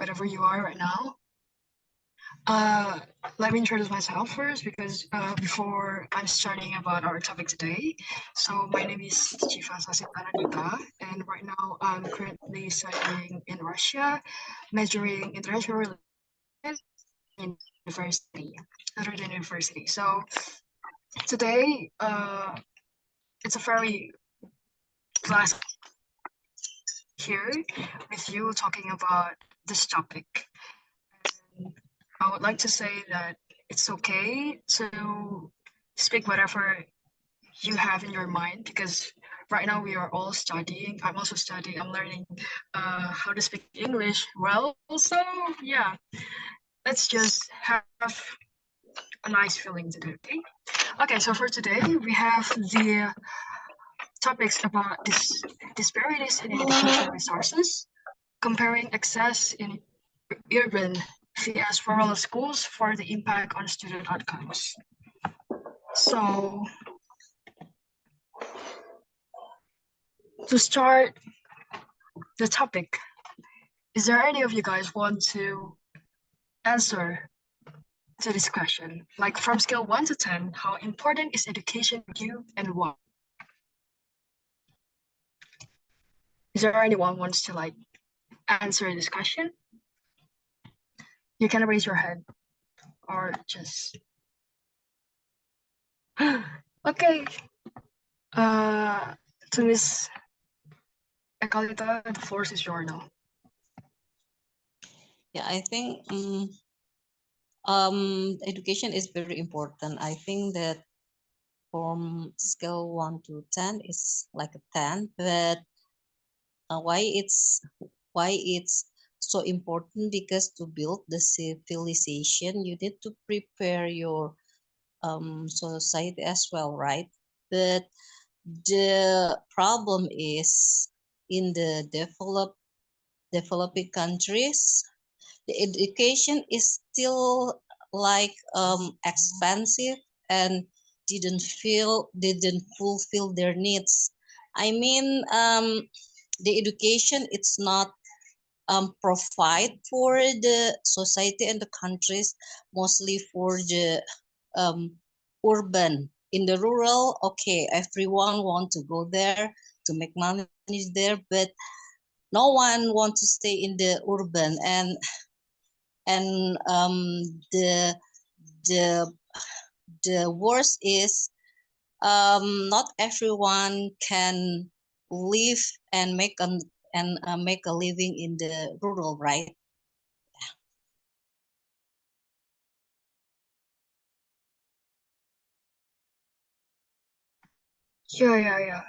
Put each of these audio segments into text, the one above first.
wherever you are right now. Let me introduce myself first because before I'm starting about our topic today. So my name is Chifa Sasit Anandita, and right now I'm currently studying in Russia, majoring international relations in university, Northern University. So today, it's a very class here with you talking about this topic. And I would like to say that it's okay to speak whatever you have in your mind because right now we are all studying. I'm also studying. I'm learning how to speak English well. So yeah, let's just have a nice feeling today. Okay. Okay. So for today we have the topics about disparities in education resources, comparing access in urban vs rural schools for the impact on student outcomes. So to start the topic, is there any of you guys want to answer to this question? Like from scale 1 to 10, how important is education to you and why? Is there anyone wants to like answer this question? You can raise your hand or just okay. To Miss Ekalita, the floor is yours now. Yeah, I think education is very important. I think that from scale 1 to 10 is like a 10, but why it's so important, because to build the civilization you need to prepare your society as well, right? But the problem is in the developing countries, the education is still like expensive and didn't fulfill their needs. I mean, the education, it's not provide for the society and the countries, mostly for the um, urban. In the rural, okay, everyone want to go there to make money there, but no one want to stay in the urban. And the the worst is not everyone can live and make a living in the rural, right? Yeah.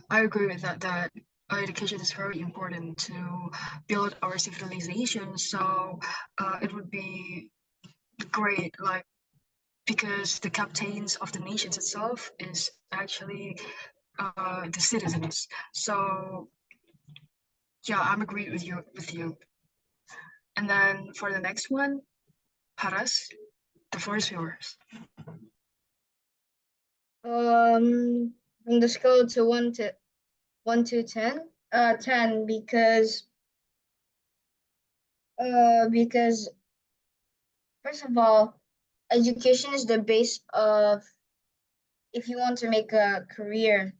I agree with that. That education is very important to build our civilization. So it would be great, like because the captains of the nations itself is actually the citizens. So yeah, I'm agreed with you. And then for the next one, Paras, the floor is yours. From the scale to 1 to 10, 10 because first of all, education is the base of if you want to make a career,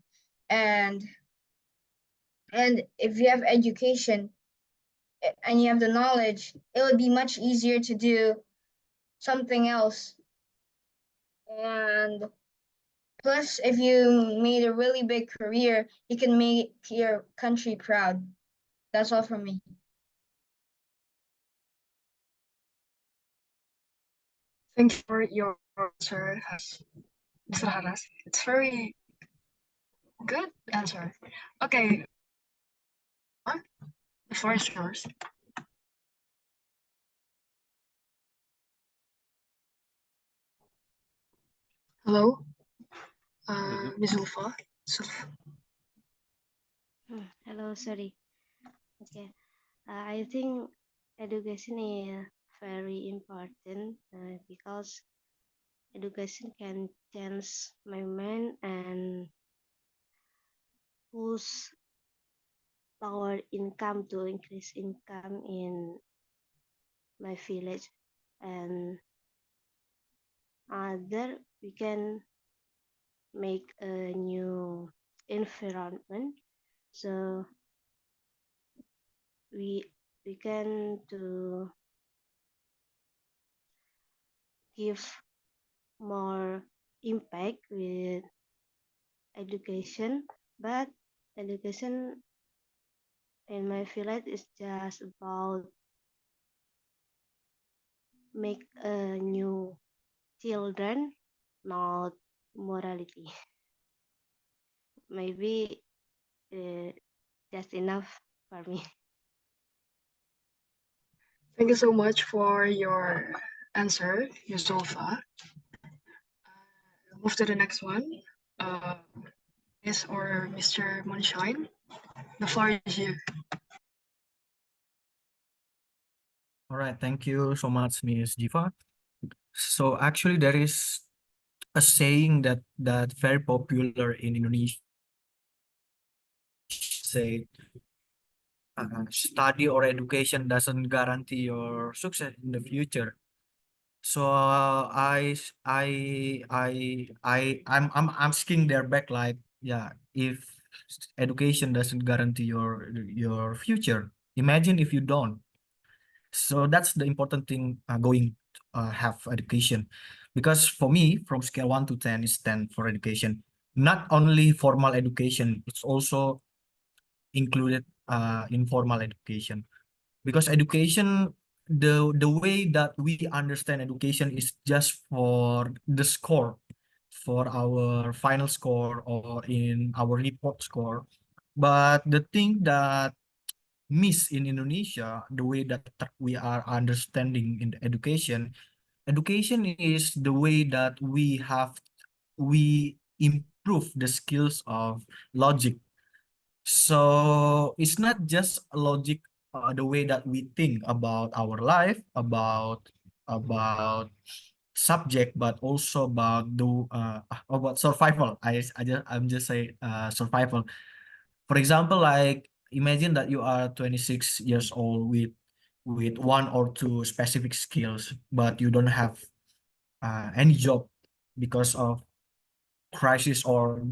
and if you have education and you have the knowledge, it would be much easier to do something else. And plus, if you made a really big career, you can make your country proud. That's all from me. Thank you for your answer, Mr. Haras. It's very good answer. Okay, the floor is yours. Hello, Ms. Ulfa. Hello, sorry. Okay, I think education is very important because education can change my mind and push our income to increase income in my village, and other we can make a new environment, so we can to give more impact with education. But education in my village is just about make a new children, not morality. Maybe just enough for me. Thank you so much for your answer, Yusulfa. Move to the next one. Miss or Mr. Moonshine, the floor is you. All right, thank you so much, Ms. Jiva. So actually, there is a saying that very popular in Indonesia. Say, study or education doesn't guarantee your success in the future. So I'm asking their back, like, yeah, if education doesn't guarantee your future, imagine if you don't. So that's the important thing, going have education, because for me, from scale 1 to 10 is 10 for education. Not only formal education, it's also included informal education, because education, the way that we understand education is just for the score, for our final score or in our report score. But the thing that miss in Indonesia, the way that we are understanding in education, education is the way that we improve the skills of logic. So it's not just logic, the way that we think about our life, about subject, but also about survival. I'm just say survival. For example, like imagine that you are 26 years old with one or two specific skills, but you don't have any job because of crisis, or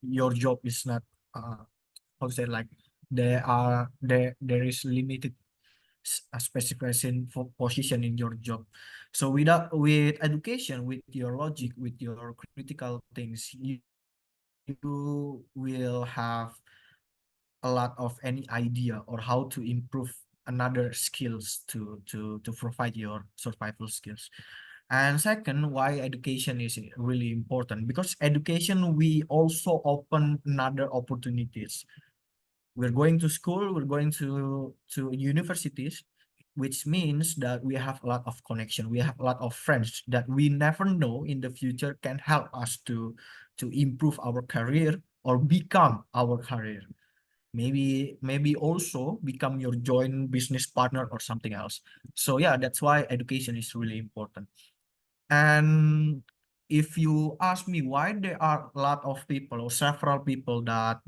your job is not, how to say, like there is limited specification for position in your job. So with education, with your logic, with your critical things, you will have a lot of any idea or how to improve another skills to provide your survival skills. And second, why education is really important, because education we also open another opportunities. We're going to school, we're going to universities, which means that we have a lot of connection, we have a lot of friends that we never know in the future can help us to improve our career or become our career. Maybe also become your joint business partner or something else. So yeah, that's why education is really important. And if you ask me why there are a lot of people or several people that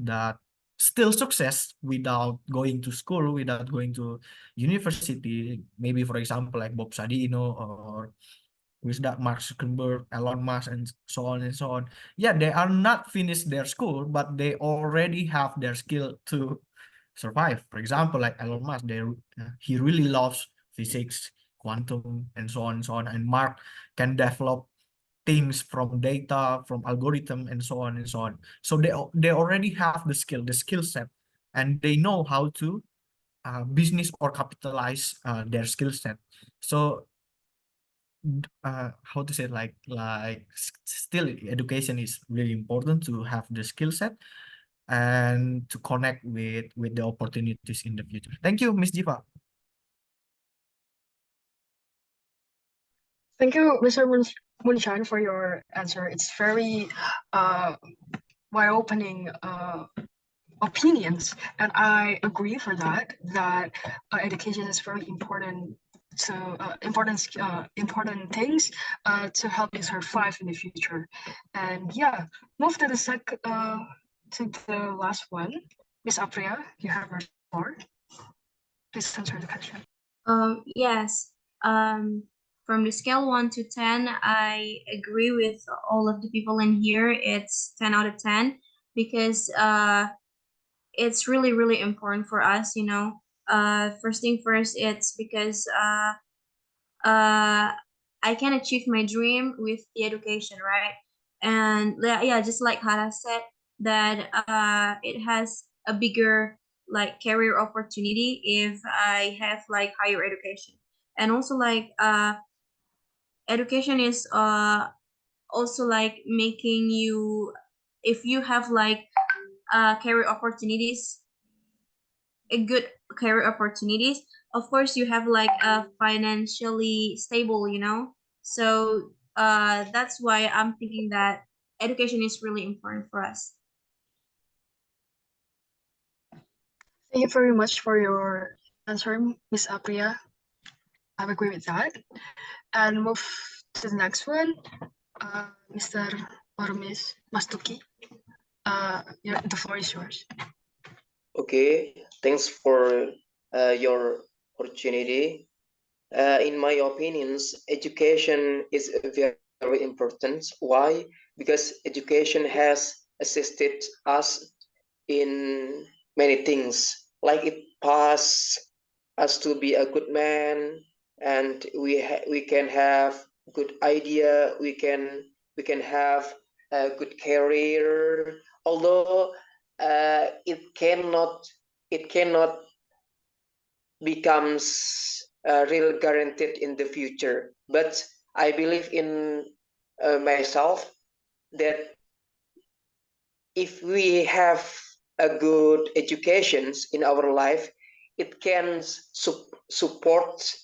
still success without going to school, without going to university, maybe for example like Bob Sadino, or with that Mark Zuckerberg, Elon Musk, and so on and so on. Yeah, they are not finished their school, but they already have their skill to survive. For example, like Elon Musk, he really loves physics, quantum, and so on and so on. And Mark can develop things from data, from algorithm, and so on and so on. So they already have the skill set, and they know how to business or capitalize their skill set. So how to say, still education is really important to have the skill set and to connect with the opportunities in the future. Thank you, Miss Jiva. Thank you, Mr. Moonshine, for your answer. It's very wide-opening opinions, and I agree for that education is very important to important things to help you survive in the future. And yeah, move to the last one. Miss Apria, you have floor. Please answer the question. Yes. From the scale 1 to 10, I agree with all of the people in here. It's 10 out of 10 because it's really, really important for us, you know. First thing first, it's because I can achieve my dream with the education, right? And yeah, just like Hara said, that it has a bigger like career opportunity if I have like higher education. And also like education is also like making you, if you have like career opportunities, a good career opportunities, of course you have like a financially stable, you know. So that's why I'm thinking that education is really important for us. Thank you very much for your answer, Miss Apriya. I agree with that. And move to the next one, Mr. or Miss Mastuki. The floor is yours. Okay, thanks for your opportunity. In my opinions, education is very important. Why? Because education has assisted us in many things. Like it pass us to be a good man, and we can have good idea. We can have a good career. Although it cannot becomes real guaranteed in the future. But I believe in myself that if we have a good educations in our life, it can support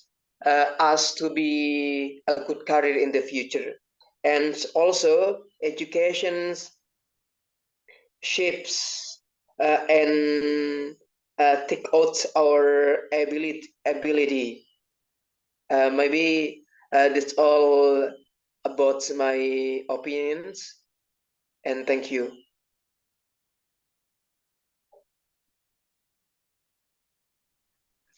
us to be a good career in the future. And also educations shapes and take out our ability. Maybe that's all about my opinions, and thank you.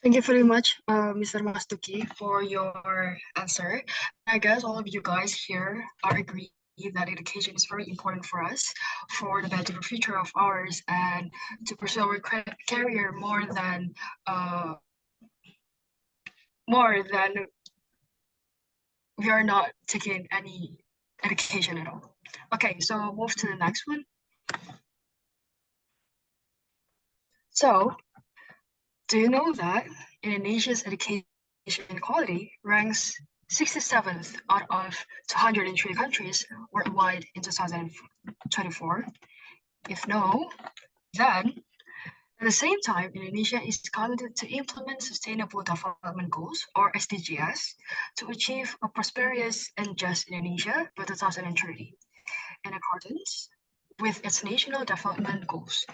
Thank you very much, Mr. Mastuki, for your answer. I guess all of you guys here are agree that education is very important for us, for the better future of ours, and to pursue our career more than we are not taking any education at all. Okay, so move to the next one. So, do you know that Indonesia's education quality ranks 67th out of 203 countries worldwide in 2024? If no, then at the same time, Indonesia is committed to implement Sustainable Development Goals, or SDGs, to achieve a prosperous and just Indonesia by 2030, in accordance with its national development goals.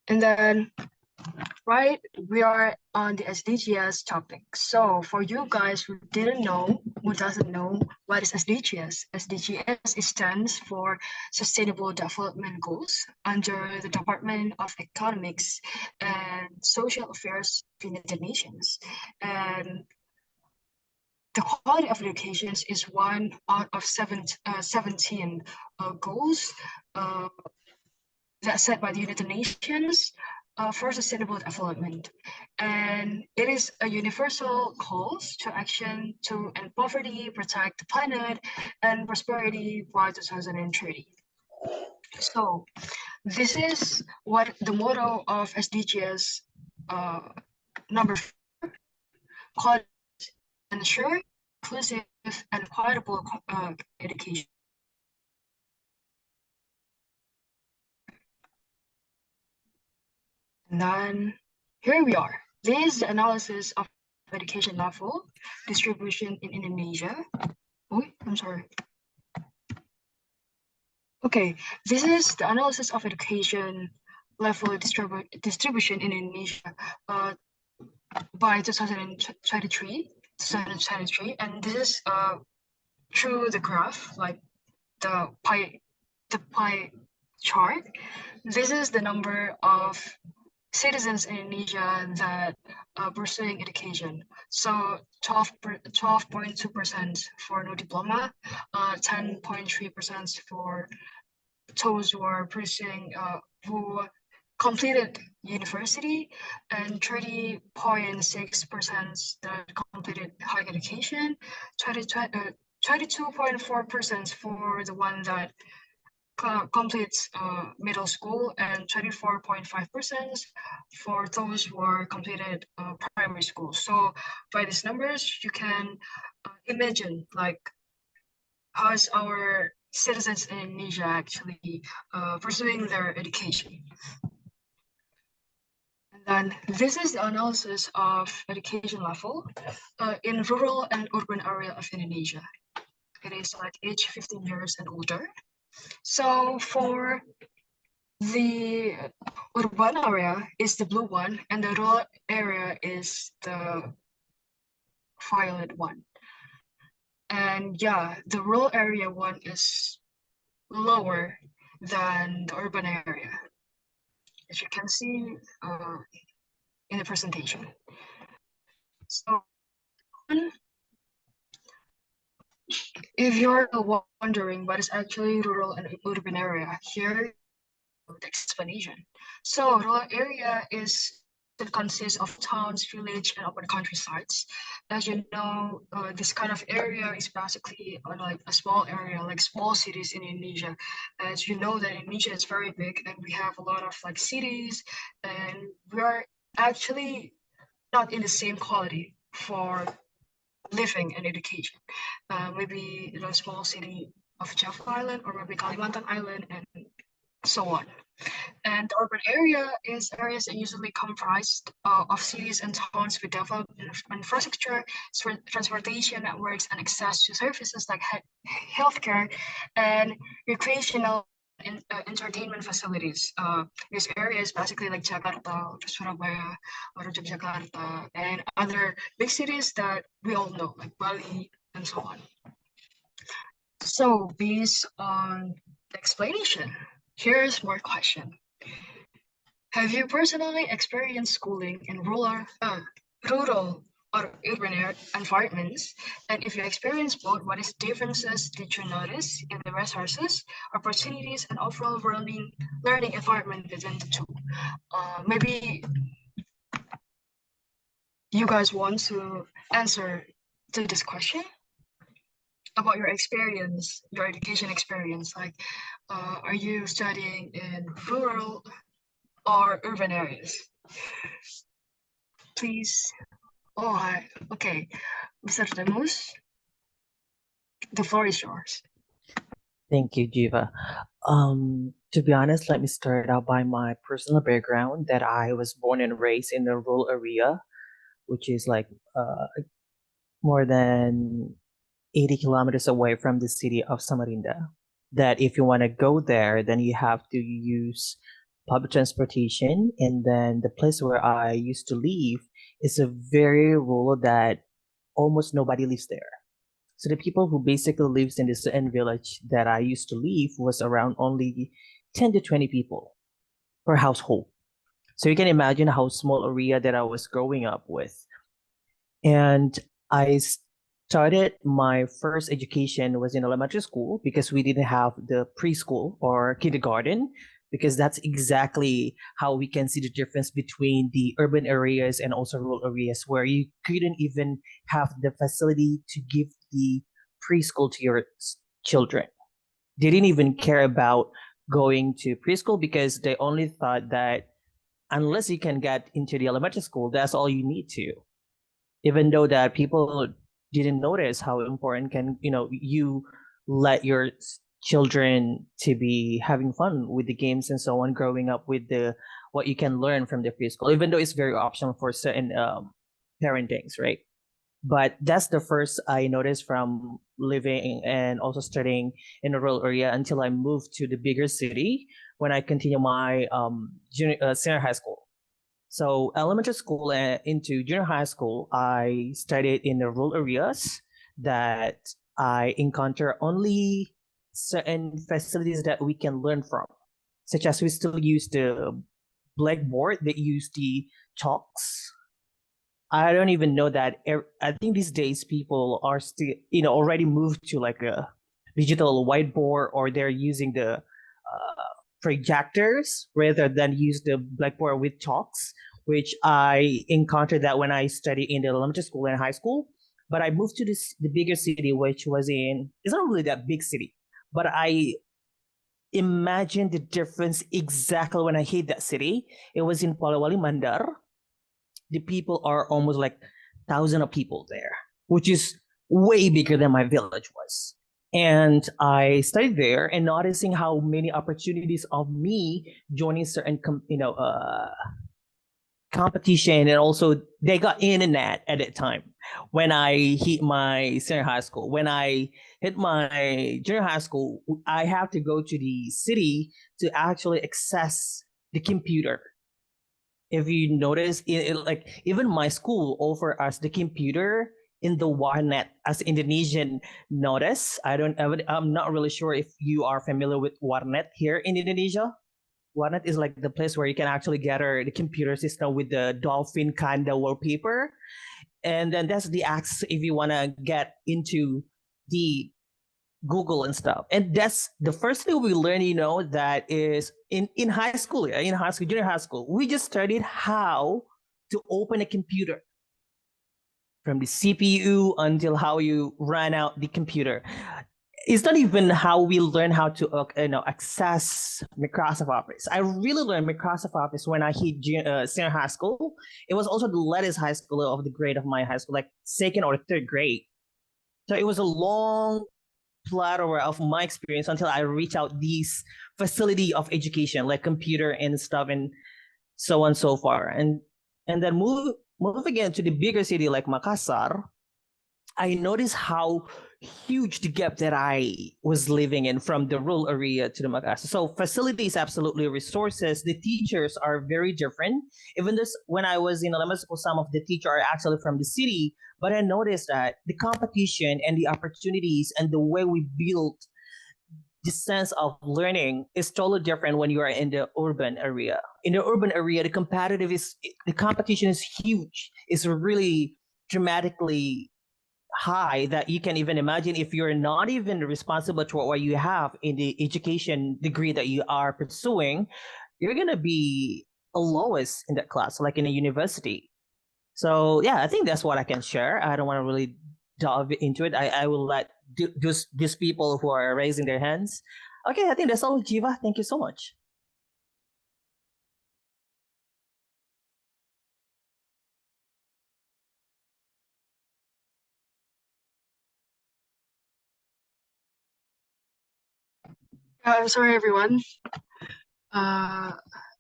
And then, right, we are on the SDGs topic. So for you guys who doesn't know what is SDGs, SDGs stands for Sustainable Development Goals under the Department of Economics and Social Affairs of the United Nations. And the quality of education is one out of 17 goals that's set by the United Nations for sustainable development. And it is a universal call to action to end poverty, protect the planet, and prosperity by 2030. So this is what the motto of SDGs number 4, quality, ensure, inclusive, and equitable education. And then here we are. This is the analysis of education level distribution in Indonesia. Oh, I'm sorry. Okay, this is the analysis of education level distribution in Indonesia by 2023, and this is through the graph, like the pie chart, this is the number of citizens in Indonesia that are pursuing education. So 12.2% for no diploma, 10.3% for those who are pursuing who completed university, and 30.6% that completed higher education, 22.4% for the one that completes middle school, and 24.5% for those who are completed primary school. So by these numbers, you can imagine like how's our citizens in Indonesia actually pursuing their education. And then this is the analysis of education level in rural and urban area of Indonesia. It is like age 15 years and older. So for the urban area is the blue one, and the rural area is the violet one. And yeah, the rural area one is lower than the urban area, as you can see in the presentation. So if you're wondering what is actually rural and urban area, here the explanation. So rural area it consists of towns, village, and open countrysides. As you know, this kind of area is basically like a small area, like small cities in Indonesia. As you know that Indonesia is very big, and we have a lot of like cities, and we are actually not in the same quality for living and education. Maybe in a small city of Java Island, or maybe Kalimantan Island, and so on. And the urban area is areas that usually comprised of cities and towns with developed infrastructure, transportation networks, and access to services like healthcare and recreational entertainment facilities. These areas basically like Jakarta, Surabaya, or Yogyakarta, and other big cities that we all know, like Bali and so on. So based on the explanation, here's more question. Have you personally experienced schooling in rural or urban environments? And if you experience both, what is differences did you notice in the resources, opportunities, and overall learning environment within the two? Maybe you guys want to answer to this question about your experience, your education experience. Like, are you studying in rural or urban areas? Please. Oh, hi. Okay. Mr. Demus, the floor is yours. Thank you, Jiva. To be honest, let me start out by my personal background that I was born and raised in a rural area, which is like more than 80 kilometers away from the city of Samarinda. That if you want to go there, then you have to use public transportation. And then the place where I used to live is a very rural that almost nobody lives there. So the people who basically lives in this certain village that I used to live was around only 10 to 20 people per household. So you can imagine how small area that I was growing up with. And I started my first education was in elementary school because we didn't have the preschool or kindergarten, because that's exactly how we can see the difference between the urban areas and also rural areas, where you couldn't even have the facility to give the preschool to your children. They didn't even care about going to preschool because they only thought that unless you can get into the elementary school, that's all you need to. Even though that people didn't notice how important can you let your children to be having fun with the games and so on, growing up with the what you can learn from the preschool, even though it's very optional for certain parentings, right? But that's the first I noticed from living and also studying in a rural area until I moved to the bigger city when I continue my senior high school. So elementary school into junior high school, I studied in the rural areas that I encounter only certain facilities that we can learn from. such as we still use the blackboard, they use the chalks. I don't even know that. I think these days people are still, already moved to like a digital whiteboard, or they're using the projectors rather than use the blackboard with chalks, which I encountered that when I studied in the elementary school and high school. But I moved to the bigger city, which was it's not really that big city, but I imagine the difference exactly when I hit that city. It was in Polewali Mandar. The people are almost like thousands of people there, which is way bigger than my village was. And I studied there and noticing how many opportunities of me joining certain, competition, and also they got internet at that time when I hit my senior high school. When I hit my junior high school, I have to go to the city to actually access the computer. If you notice, like even my school offer us the computer in the warnet as Indonesian notice. I'm not really sure if you are familiar with warnet here in Indonesia. Warnet is like the place where you can actually gather the computer system with the dolphin kind of wallpaper. And then that's the access if you want to get into the Google and stuff. And that's the first thing we learn, that is in high school, junior high school, we just studied how to open a computer from the CPU until how you run out the computer. It's not even how we learn how to access Microsoft Office. I really learned Microsoft Office when I hit senior high school. It was also the latest high school of the grade of my high school, like second or third grade. So it was a long platter of my experience until I reach out these facility of education like computer and stuff and so on and so far. And then move again to the bigger city like Makassar, I noticed how huge the gap that I was living in from the rural area to the Makassar. So facilities, absolutely, resources, the teachers are very different. Even this, when I was in elementary school, some of the teachers are actually from the city, but I noticed that the competition and the opportunities and the way we build the sense of learning is totally different when you are in the urban area. In the urban area, the competition is huge. It's really dramatically high that you can even imagine if you're not even responsible to what you have in the education degree that you are pursuing, you're gonna be a lowest in that class, like in a university. So yeah, I think that's what I can share. I don't want to really dive into it. I will let these people who are raising their hands. Okay, I think that's all, Jiva. Thank you so much. I'm sorry, everyone. I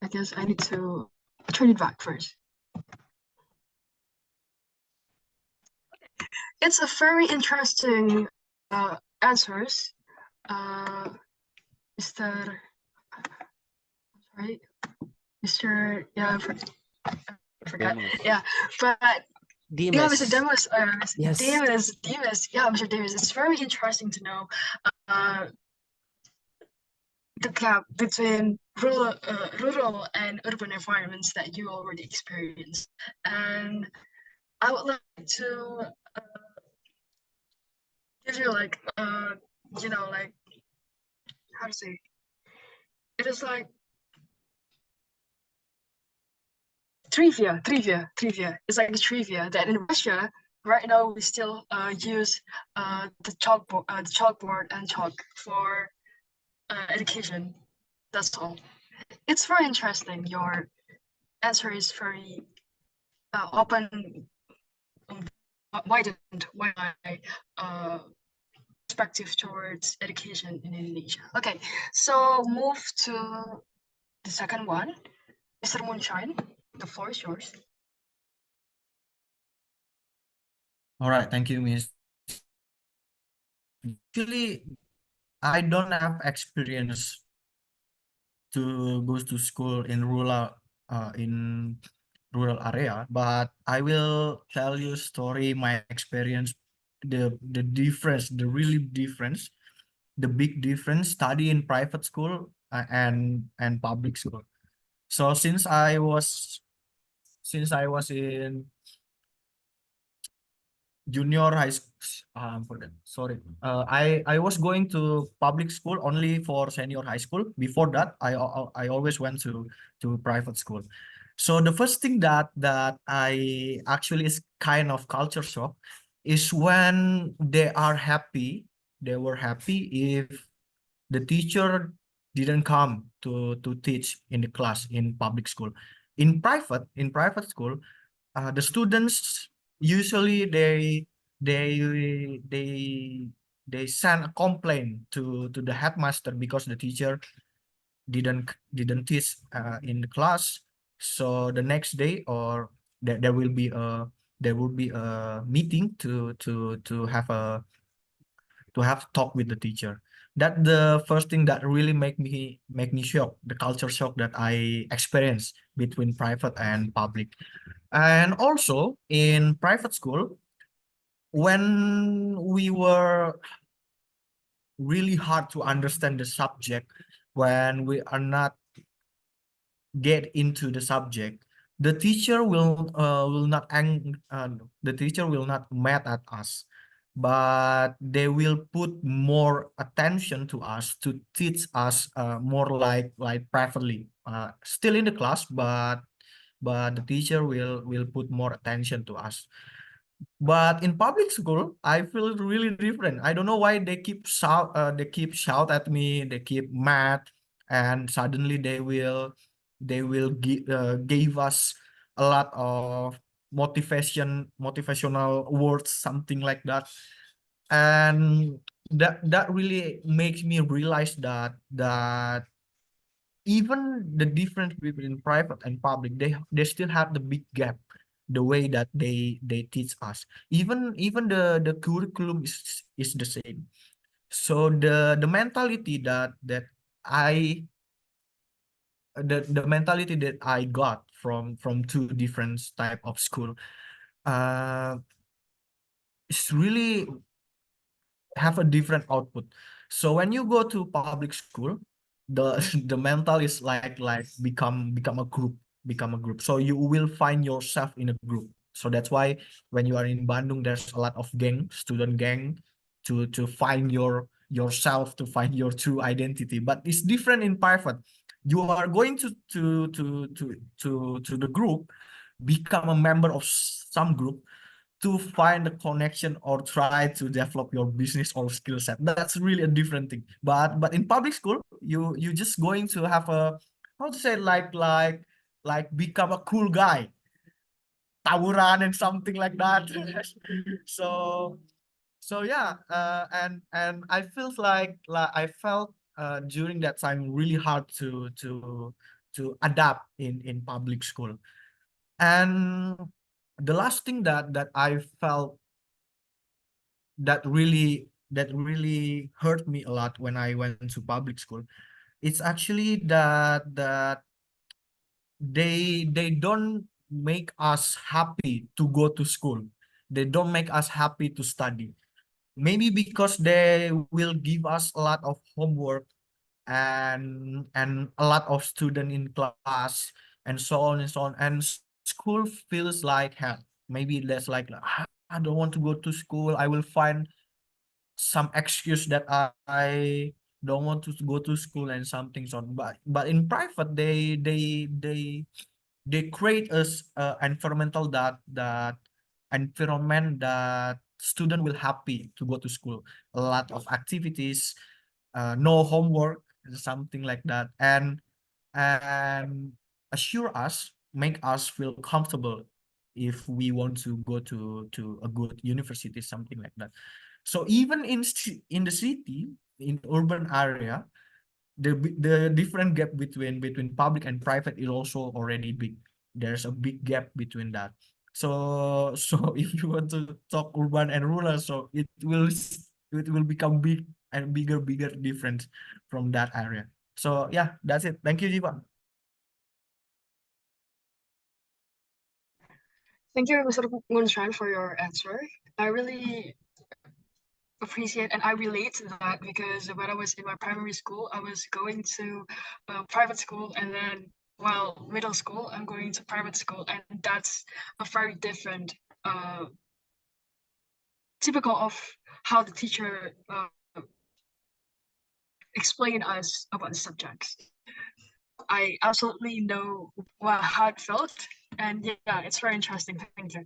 guess I need to turn it back first. It's a very interesting answers. Mr. Right? Mr. Yeah, I forgot. Demos. Yeah, but yeah, Mr. Demas. Demos. Yes. Demas. Yeah, Mr. Davis. It's very interesting to know the gap between rural and urban environments that you already experienced. And I would like to give you like like how to say, it is like trivia. It's like a trivia that in Russia right now we still use the chalkboard and chalk for education. That's all. It's very interesting. Your answer is very open, widened my perspective towards education in Indonesia. Okay, so move to the second one, Mr. Moonshine. The floor is yours. All right, thank you, Miss. Actually, I don't have experience to go to school in rural area, but I will tell you story, my experience, the difference, the really difference, the big difference. Study in private school and public school. So since I was in junior high school, sorry, I was going to public school only for senior high school. Before that, I always went to private school. So the first thing that I actually is kind of culture shock is when they were happy if the teacher didn't come to teach in the class in public school. In private school, the students usually they they send a complaint to the headmaster because the teacher didn't teach in the class. So the next day, or there will be a meeting to have a talk with the teacher. That the first thing that really make me shock, the culture shock that I experienced between private and public. And also in private school, when we were really hard to understand the subject, when we are not get into the subject, the teacher will not the teacher will not mad at us, but they will put more attention to us to teach us more like privately, still in the class, but the teacher will put more attention to us. But in public school, I feel really different. I don't know why they keep shout at me, they keep mad, and suddenly they will give us a lot of motivational words, something like that. And that really makes me realize that even the difference between private and public, they still have the big gap, the way that they teach us. Even the curriculum is the same. So the mentality I the mentality that I got from two different type of school uh is really have a different output. So when you go to public school, the the mental is like become a group, So you will find yourself in a group. So that's why when you are in Bandung, there's a lot of student gang, to find yourself, to find your true identity. But it's different in private. You are going to the group, become a member of some group, to find a connection or try to develop your business or skill set. That's really a different thing. But in public school, you just going to have a, how to say, like become a cool guy, tawuran and something like that. so so yeah, and I feel like I felt during that time really hard to adapt in public school. And the last thing that I felt that really hurt me a lot when I went to public school, it's actually that they don't make us happy to go to school. They don't make us happy to study. Maybe because they will give us a lot of homework and a lot of student in class, and so on and so on. And school feels like hell. Maybe that's like, I don't want to go to school. I will find some excuse that I don't want to go to school and something so on. But in private, they create us environmental that environment that student will happy to go to school. A lot of activities, no homework, something like that, and assure us, make us feel comfortable if we want to go to a good university, something like that. So even in the city, in urban area, the different gap between public and private is also already big. There's a big gap between that. So if you want to talk urban and rural, so it will become big and bigger difference from that area. So yeah, that's it. Thank you, Jiva. Thank you, Mr. Gunshan, for your answer. I really appreciate and I relate to that because when I was in my primary school, I was going to private school, and then while middle school, I'm going to private school, and that's a very different, typical of how the teacher explain us about the subjects. I absolutely know how it felt, and yeah, it's very interesting. Thank you.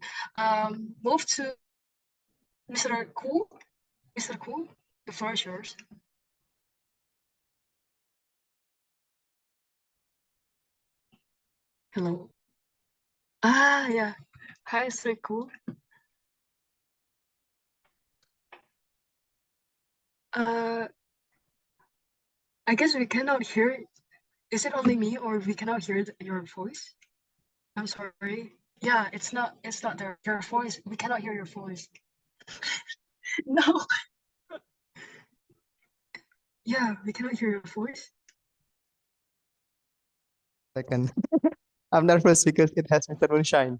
Move to Mr. Cool. Mr. Cool, the floor is yours. Hello. Yeah. Hi, Mr. Cool. I guess we cannot hear. Is it only me, or we cannot hear your voice? I'm sorry. Yeah, it's not there. Your voice. We cannot hear your voice. No. Yeah, we cannot hear your voice. Second. I'm nervous because it has Mr. Moonshine.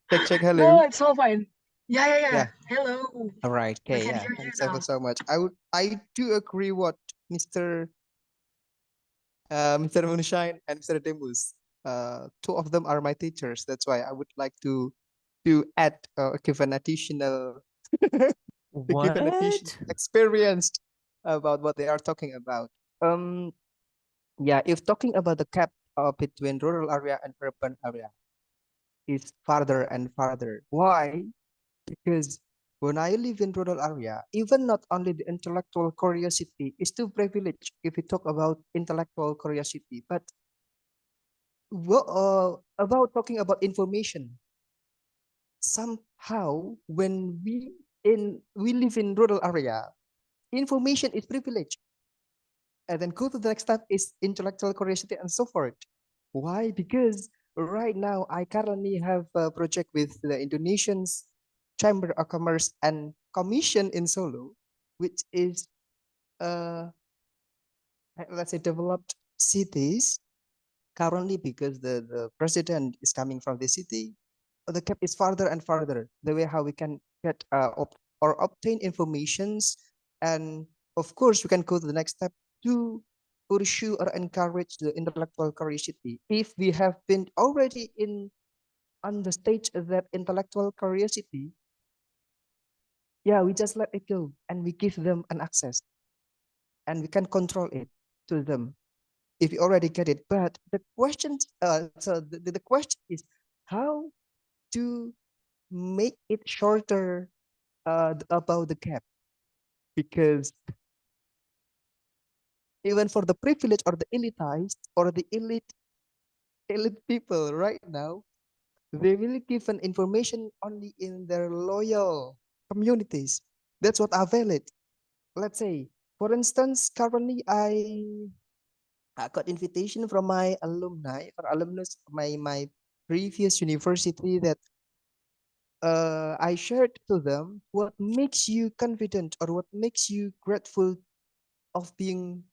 Check, No, hello. it's all fine. Yeah. Yeah. Hello. All right. We Okay. can Yeah. hear you Thanks now. ever so much. I do agree what Mr. Mr. Moonshine and Mr. Demus. Two of them are my teachers. That's why I would like to add give an additional give an additional What? experience about what they are talking about. Yeah, if talking about the gap between rural area and urban area is farther and farther. Why? Because when I live in rural area, even not only the intellectual curiosity is too privileged if we talk about intellectual curiosity, but about talking about information. Somehow, when we live in rural area, information is privileged. And then go to the next step is intellectual curiosity and so forth. Why? Because right now I currently have a project with the Indonesian Chamber of Commerce and Commission in Solo, which is let's say developed cities. Currently, because the president is coming from the city, the gap is farther and farther. The way how we can get or obtain informations, and of course we can go to the next step to pursue or encourage the intellectual curiosity. If we have been already on the stage of that intellectual curiosity, yeah, we just let it go and we give them an access, and we can control it to them if you already get it. But the question, so the question is how to make it shorter about the gap, because even for the privileged or the elitized or the elite people right now, they will give an information only in their loyal communities. That's what are valid. Let's say, for instance, currently I got invitation from my alumni or alumnus of my previous university that I shared to them what makes you confident or what makes you grateful of being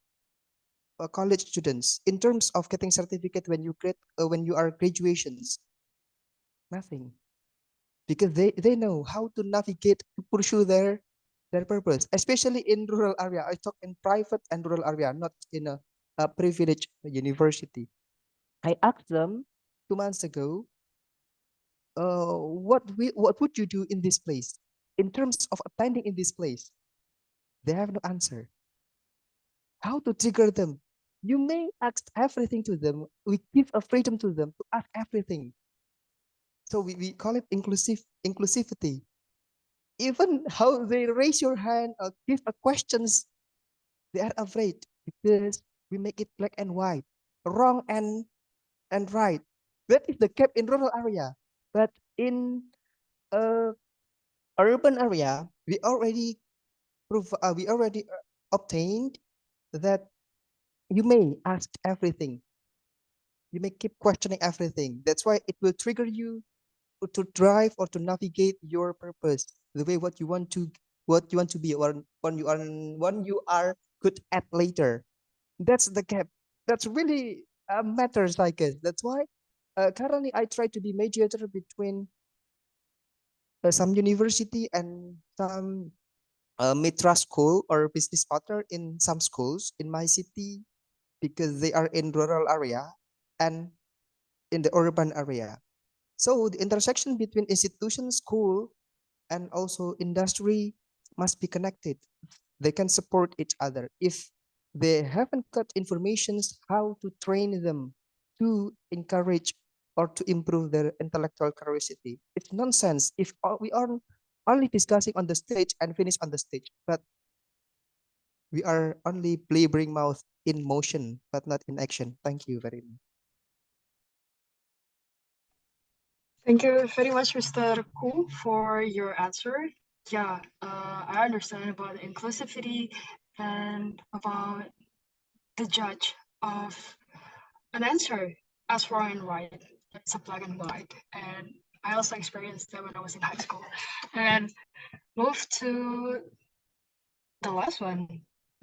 college students in terms of getting certificate when you are graduations. Nothing, because they know how to navigate to pursue their purpose, especially in rural area. I talk in private and rural area, not in a privileged university. I asked them 2 months ago, what would you do in this place in terms of attending in this place? They have no answer. How to trigger them? You may ask everything to them. We give a freedom to them to ask everything. So we call it inclusivity. Even how they raise your hand or give a questions, they are afraid because we make it black and white, wrong and right. That is the gap in rural area. But in urban area, we already obtained that you may ask everything. You may keep questioning everything. That's why it will trigger you to drive or to navigate your purpose, the way what you want to be, or when you are good at later. That's the gap. That's really matters, I guess. That's why currently I try to be mediator between some university and some mitra school or business partner in some schools in my city because they are in rural area and in the urban area. So the intersection between institution, school, and also industry must be connected. They can support each other. If they haven't got informations how to train them to encourage or to improve their intellectual curiosity, it's nonsense if we are only discussing on the stage and finish on the stage, but we are only blabbering mouth in motion, but not in action. Thank you very much. Thank you very much, Mr. Ku, for your answer. Yeah, I understand about inclusivity and about the judge of an answer as wrong and right. It's a black and white. And I also experienced that when I was in high school. And move to the last one.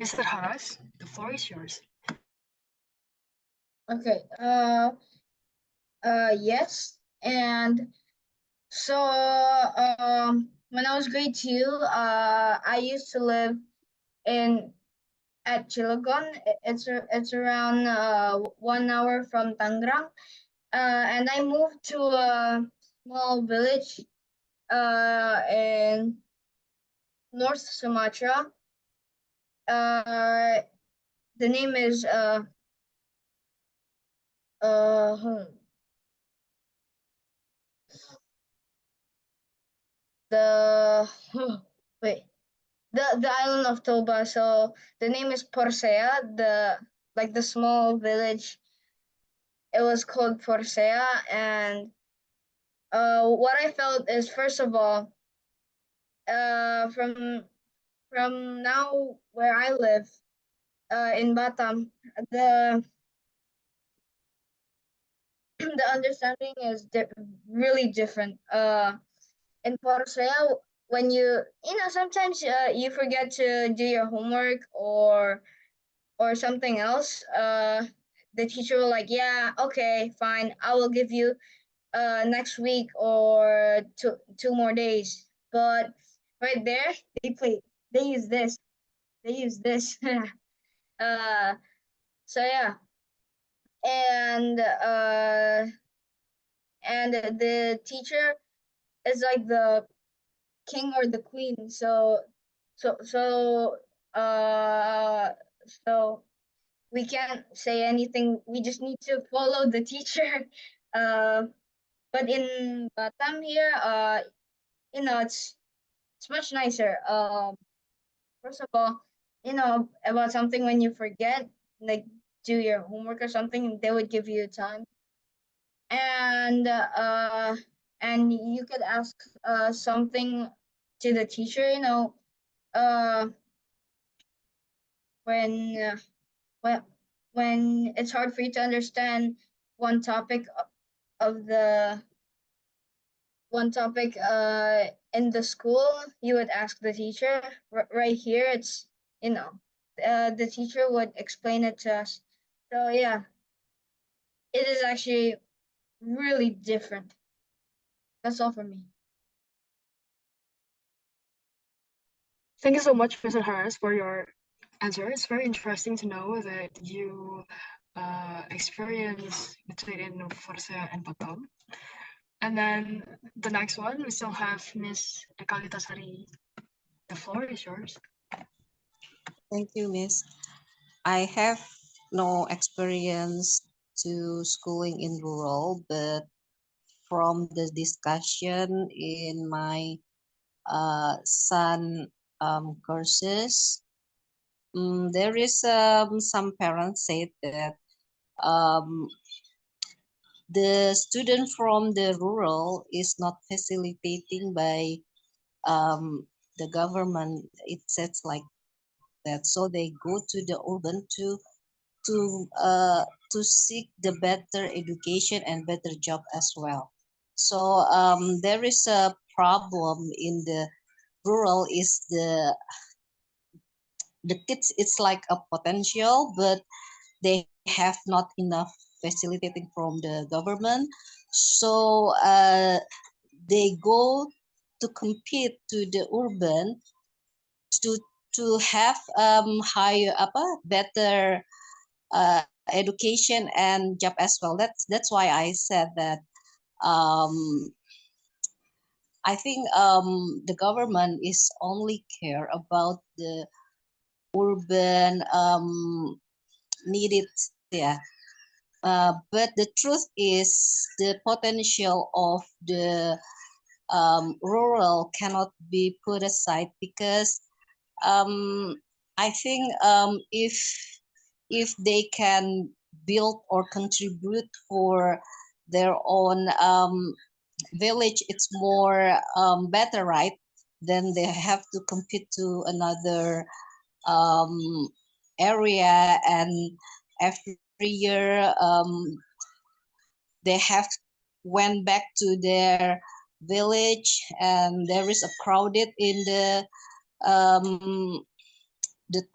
Mr. Haras, the floor is yours. Okay. Yes. And so when I was grade 2, I used to live in at Chilagon. It's around 1 hour from Tangerang. And I moved to a small village in North Sumatra. The name is the wait, the island of Toba. So the name is Porcea. The small village. It was called Porcea, and what I felt is, first of all, from now where I live, in Batam, the the understanding is really different. In Porcea, when sometimes you forget to do your homework or something else, the teacher will like, yeah, okay, fine, I will give you next week or two more days. But right there, they use this. So yeah, and the teacher is like the king or the queen. So so uh so we can't say anything. We just need to follow the teacher. But in Batam here, it's much nicer. First of all, about something when you forget, like do your homework or something, they would give you time, and you could ask something to the teacher. Uh, when uh, when when it's hard for you to understand one topic of the one topic in the school, you would ask the teacher. Right here, it's the teacher would explain it to us. So yeah, it is actually really different. That's all for me. Thank you so much, Mr. Harris, for your answer. It's very interesting to know that you experience between Forza and Batam. And then the next one, we still have Miss Ekalita Sari. The floor is yours. Thank you, Miss. I have no experience to schooling in rural, but from the discussion in my son courses, there is some parents said that the student from the rural is not facilitating by the government. It says like that, so they go to the urban to seek the better education and better job as well. So there is a problem in the rural is the kids. It's like a potential, but they have not enough facilitating from the government. So they go to compete to the urban to have higher better education and job as well. That's why I said that I think the government is only care about the urban needed, yeah. But the truth is the potential of the rural cannot be put aside, because I think if they can build or contribute for their own village, it's more better, right? Then they have to compete to another area, and every year they have went back to their village, and there is a crowded in the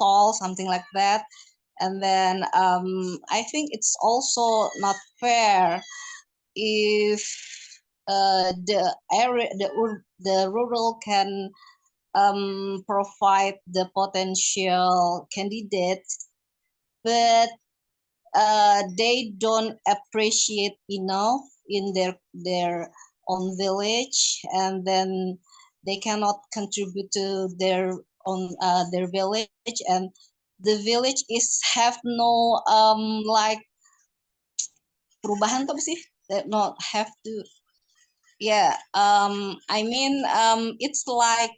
toll, something like that. And then I think it's also not fair if the area, the rural can provide the potential candidates, but they don't appreciate enough in their own village, and then they cannot contribute to their own their village, and the village is have no like perubahan tuh apa sih? That not have to, yeah, I mean it's like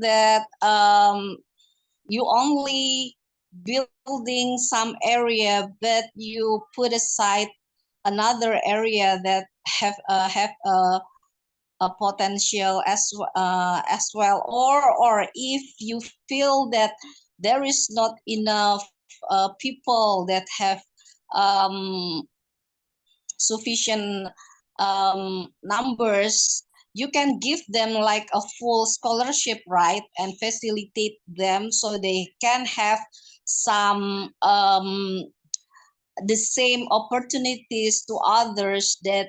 that you only building some area, but you put aside another area that have a potential as well, or if you feel that there is not enough people that have sufficient numbers, you can give them like a full scholarship, right, and facilitate them so they can have some the same opportunities to others that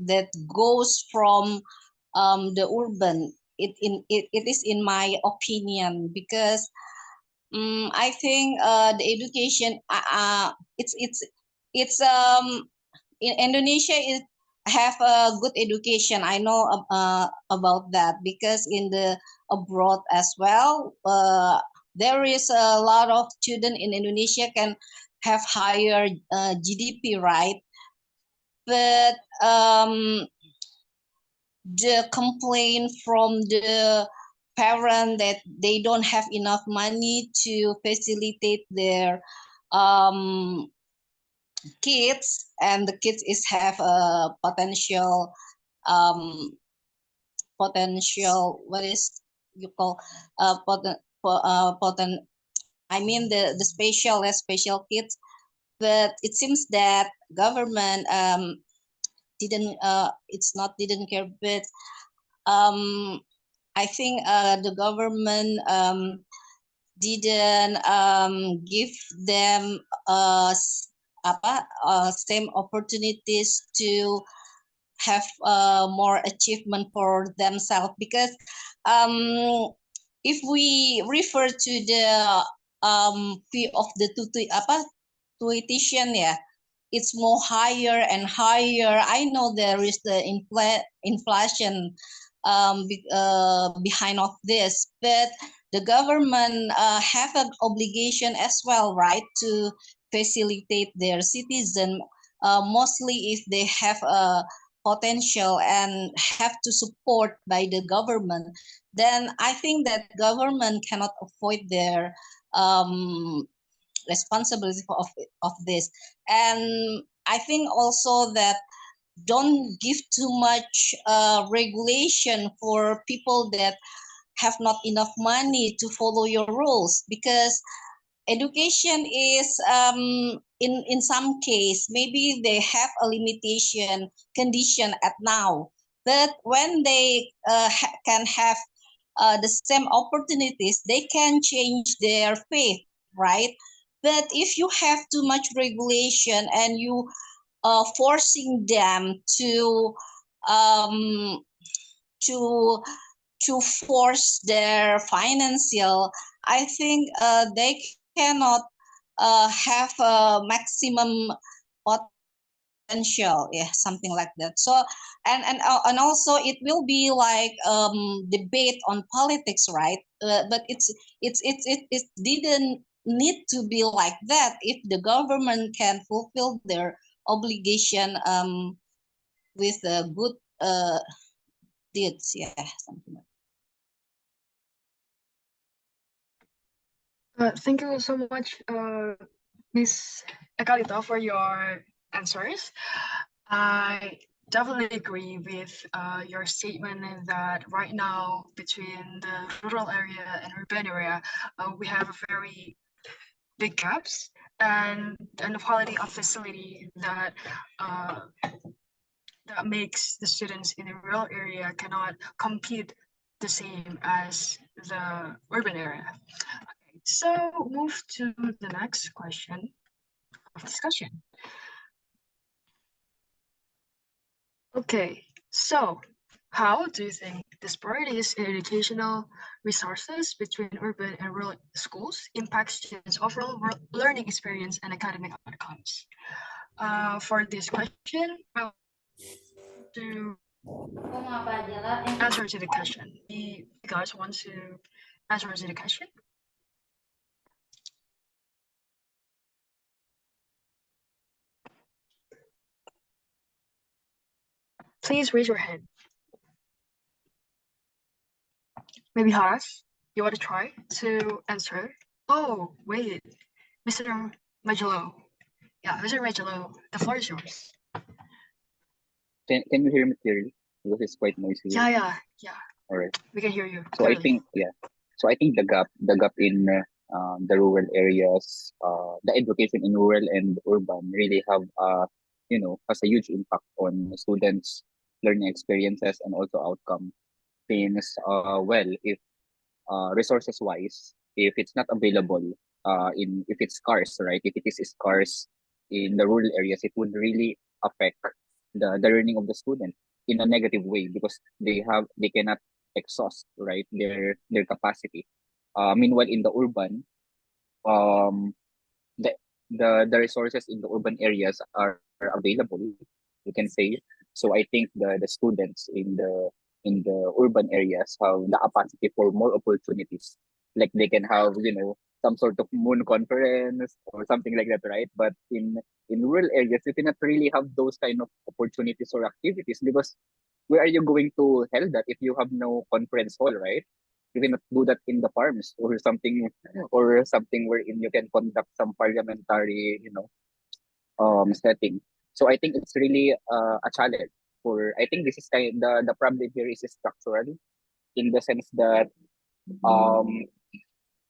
that goes from the urban. It is in my opinion, because I think the education it's in Indonesia it have a good education. I know about that, because in the abroad as well, there is a lot of student in Indonesia can have higher GDP, right? But the complaint from the parent that they don't have enough money to facilitate their kids, and the kids is have a potential what is you call I mean the special kids. But it seems that government didn't care, but I think the government didn't give them same opportunities to have more achievement for themselves, because if we refer to the fee of the tuition, yeah, it's more higher and higher. I know there is the inflation behind of this, but the government have an obligation as well, right, to facilitate their citizen, mostly if they have a potential and have to support by the government. Then I think that government cannot avoid their responsibility of this. And I think also that don't give too much regulation for people that have not enough money to follow your rules, because education is in some case maybe they have a limitation condition at now, but when they can have the same opportunities, they can change their faith, right? But if you have too much regulation and you forcing them um, to to force their financial, I think they cannot have a maximum potential, yeah, something like that. So and also it will be like debate on politics, right? But it didn't need to be like that if the government can fulfill their obligation with good deeds, yeah, something like Thank you so much, Miss Ekalita, for your answers. I definitely agree with your statement that right now between the rural area and urban area, we have a very big gaps, and the quality of facility that that makes the students in the rural area cannot compete the same as the urban area. Okay, so move to the next question of discussion. Okay, so how do you think disparities in educational resources between urban and rural schools impact students' overall learning experience and academic outcomes? For this question, I want to answer to the question. You guys want to answer to the question? Please raise your hand. Maybe Haras, you want to try to answer? Oh, wait, Mr. Majalo. Yeah, Mr. Majalo, the floor is yours. Can you hear me clearly? Because it's quite noisy. Yeah. All right. We can hear you. So clearly. I think the gap in the rural areas, the education in rural and urban really have has a huge impact on students' learning experiences and also outcome. Things well, if resources wise, if it's not available if it's scarce, right? If it is scarce in the rural areas, it would really affect the learning of the student in a negative way because they cannot exhaust, right, their capacity. Meanwhile in the urban, um the the resources in the urban areas are available, you can say. So I think the students in the urban areas have the capacity for more opportunities. Like they can have, some sort of moon conference or something like that, right? But in rural areas, you cannot really have those kind of opportunities or activities because where are you going to held that if you have no conference hall, right? You cannot do that in the farms or something wherein you can conduct some parliamentary, setting. So I think it's really a challenge for. I think this is the problem here is structural in the sense that um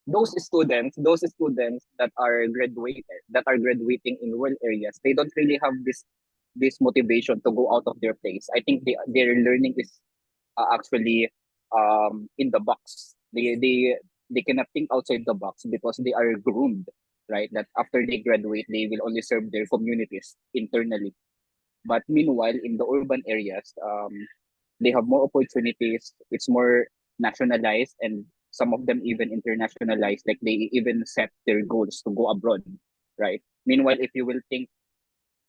those students that are graduating in rural areas, they don't really have this motivation to go out of their place. I think their learning is actually in the box. They cannot think outside the box because they are groomed, right? That after they graduate, they will only serve their communities internally. But meanwhile, in the urban areas, they have more opportunities. It's more nationalized, and some of them even internationalized. Like they even set their goals to go abroad, right? Meanwhile, if you will think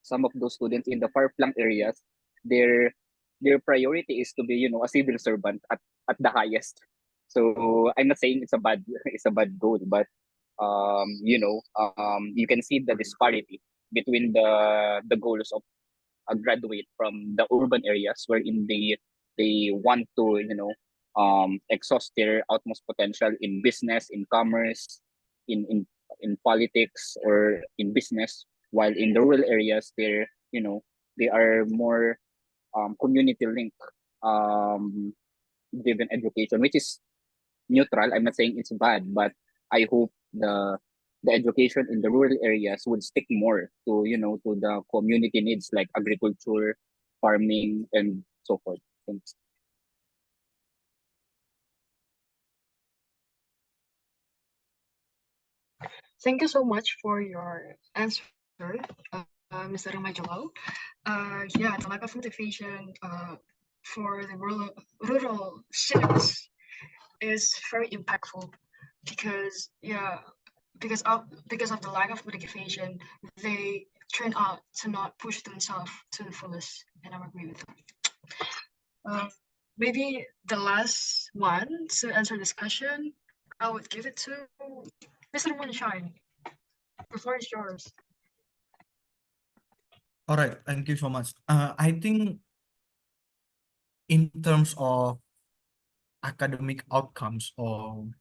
some of those students in the far-flung areas, their their priority is to be, a civil servant at the highest. So I'm not saying it's a bad it's a bad goal, but you can see the disparity between the goals of a graduate from the urban areas wherein they want to exhaust their utmost potential in business, in commerce, in politics or in business, while in the rural areas they are more community link um driven education, which is neutral. I'm not saying it's bad, but I hope the education in the rural areas would stick more to to the community needs like agriculture, farming, and so forth. Thanks. Thank you so much for your answer, Mr. Majolo. Yeah, the lack of motivation for the rural students is very impactful because because of the lack of motivation, they turn out to not push themselves to the fullest, and I agree with that. Maybe the last one to answer this question, I would give it to Mr. Moonshine. The floor is yours. All right, thank you so much. I think in terms of academic outcomes or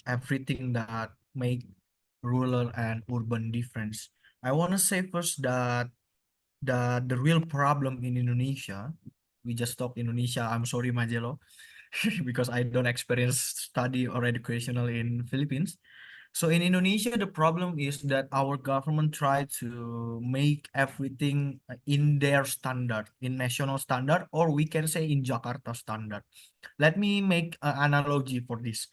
everything that make rural and urban difference, I want to say first that the real problem in Indonesia, we just talk Indonesia. I'm sorry, Majelo, because I don't experience study or educational in Philippines. So in Indonesia, the problem is that our government try to make everything in their standard, in national standard, or we can say in Jakarta standard. Let me make an analogy for this.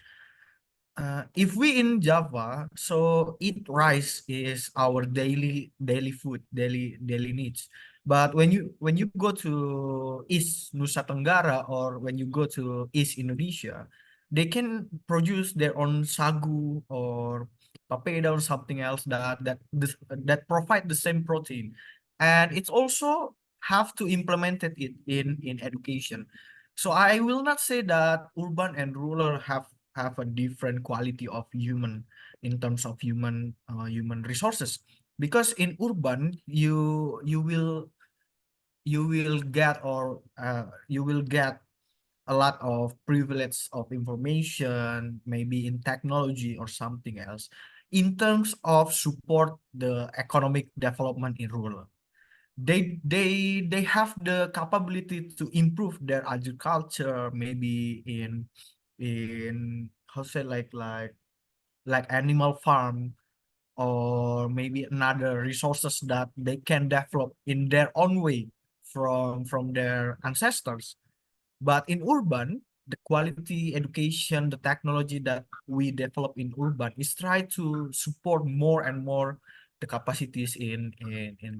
If we in Java, so eat rice is our daily food, daily needs. But when you go to East Nusa Tenggara or when you go to East Indonesia, they can produce their own sagu or papeda or something else that provide the same protein, and it's also have to implement it in education. So I will not say that urban and rural have a different quality of human in terms of human resources, because in urban you will get you will get a lot of privilege of information, maybe in technology or something else. In terms of support the economic development in rural, they have the capability to improve their agriculture, maybe in how say like animal farm, or maybe another resources that they can develop in their own way from their ancestors. But in urban, the quality education, the technology that we develop in urban is try to support more and more the capacities in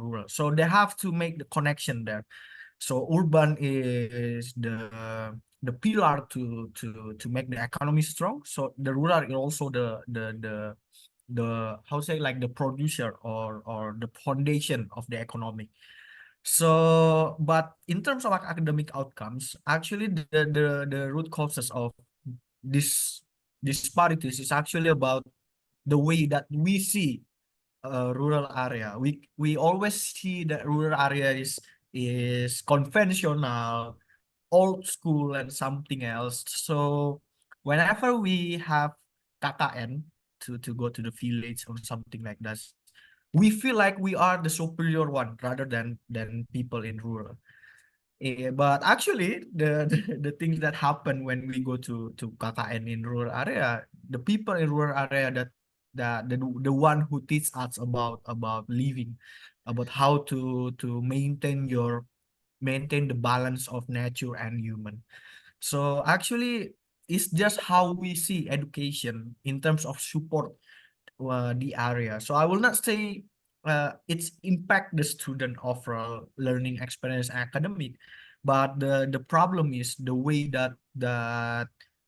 rural. So they have to make the connection there. So urban is the pillar to make the economy strong. So the rural is also the how say like the producer or the foundation of the economy. So, but in terms of academic outcomes, actually the root causes of this disparities is actually about the way that we see rural area. We always see that rural area is conventional, old school, and something else. So whenever we have KKN to go to the village or something like that, we feel like we are the superior one rather than people in rural. But actually, the things that happen when we go to KKN in rural area, the people in rural area the one who teach us about living, about how to maintain the balance of nature and human. So actually, it's just how we see education in terms of support the area. So I will not say it's impact the student overall learning experience academic, but the problem is the way that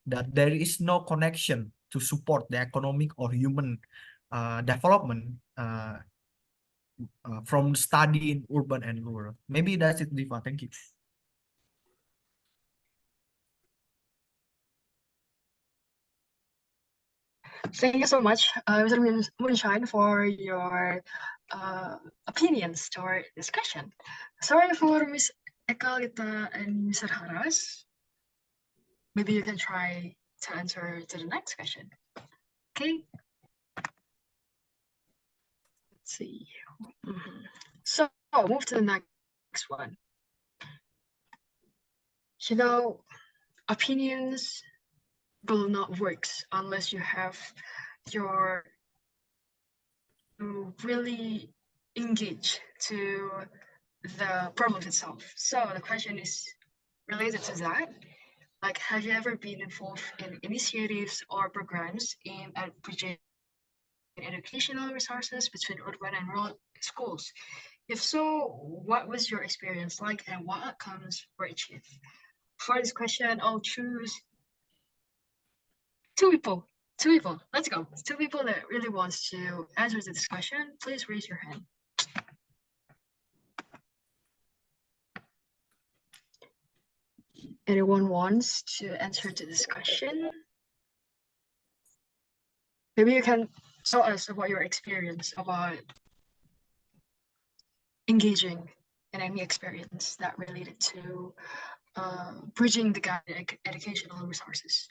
there is no connection to support the economic or human development from study in urban and rural. Maybe that's it, Diva. Thank you. Thank you so much, Mr. Moonshine, for your opinions toward this question. Sorry for Miss Ekalita and Mr. Haras. Maybe you can try to answer to the next question. Okay. Let's see. So move to the next one. You know, opinions will not work unless you have your really engage to the problem itself. So the question is related to that. Like, have you ever been involved in initiatives or programs aimed at bridging educational resources between urban and rural schools? If so, what was your experience like and what outcomes were achieved? For this question, I'll choose two people. Two people. Let's go. Two people that really wants to answer this question. Please raise your hand. Anyone wants to answer to this question? Maybe you can tell us about your experience about engaging in any experience that related to bridging the gap in educational resources.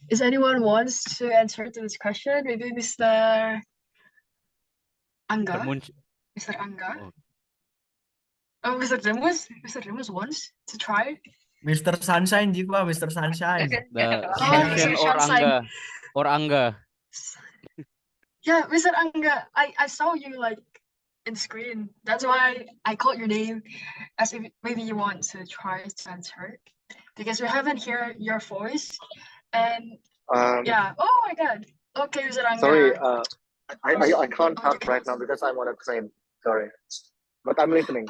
Is anyone wants to answer to this question? Maybe Mr. Angga? Mr. Angga? Oh. Oh, Mr. Remus? Mr. Remus wants to try? Mr. Sunshine juga, Mr. Sunshine. The Oh, Sunshine Mr. or Sunshine. Angga. Or Angga. Yeah, Mr. Angga, I saw you like in screen. That's why I called your name, as if maybe you want to try to answer, because we haven't heard your voice. And yeah, oh my God. Okay, Mr. Angga. Sorry, I can't talk right now because I'm on a train. Sorry, but I'm listening.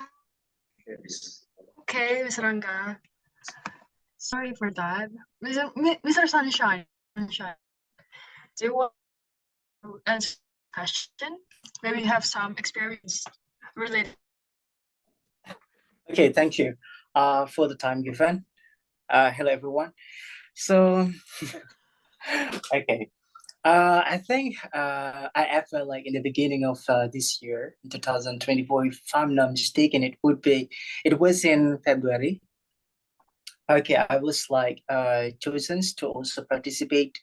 Okay, Mr. Angga. Sorry for that. Mr. Sunshine, do you want to answer the question? Maybe you have some experience related. Okay, thank you for the time given. Hello, everyone. So, okay. I think I ever like in the beginning of this year, 2024, if I'm not mistaken, it was in February. Okay, I was like chosen to also participate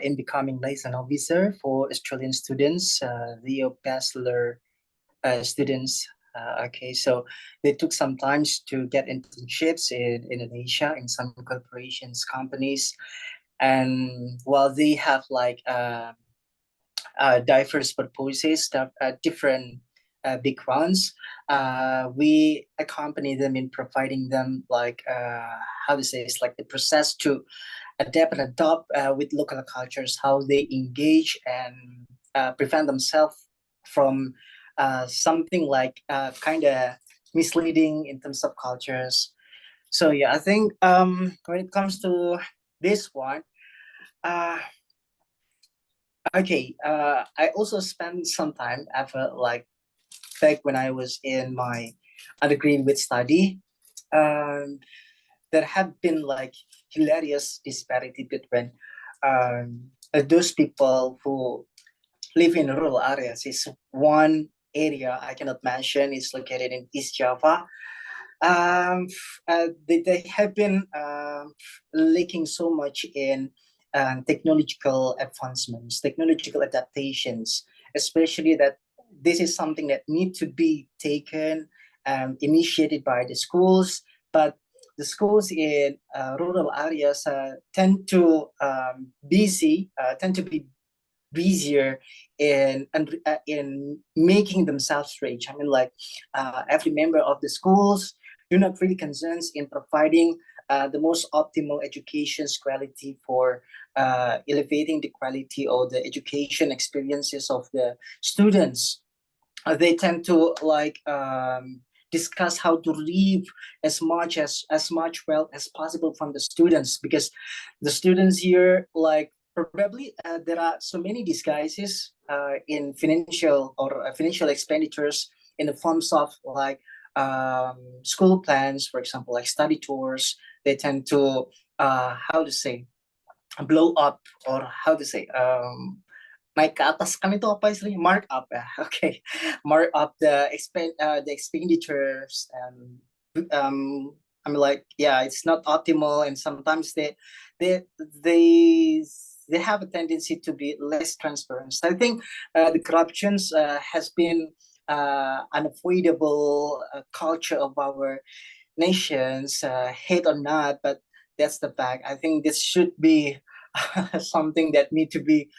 in becoming liaison officer for Australian students, the bachelor students. Okay, so they took some time to get internships in Indonesia in some corporations, companies, and while they have like diverse purposes, different backgrounds, we accompany them in providing them like how to say, it's like the process to adapt and adopt with local cultures, how they engage and prevent themselves from something like kind of misleading in terms of cultures. So yeah, I think when it comes to this one, okay, I also spent some time after like back when I was in my undergraduate study. There have been like hilarious disparity between those people who live in rural areas. Is one area I cannot mention. It's located in East Java. They have been lacking so much in technological advancements, technological adaptations, especially that this is something that need to be taken initiated by the schools, but the schools in rural areas tend to be busier in making themselves rich. I mean, like every member of the schools do not really concerns in providing the most optimal education's quality for elevating the quality of the education experiences of the students. They tend to like discuss how to reap as much wealth as possible from the students, because the students here like probably there are so many disguises in financial expenditures in the forms of like school plans, for example, like study tours. They tend to how to say, blow up, or how to say, naik ke atas kan itu apa istilahnya, mark up ya. Okay, mark up the expenditures, and I mean, like, yeah, it's not optimal, and sometimes they have a tendency to be less transparent. So I think the corruptions has been unavoidable culture of our nations, hate or not, but that's the fact. I think this should be something that need to be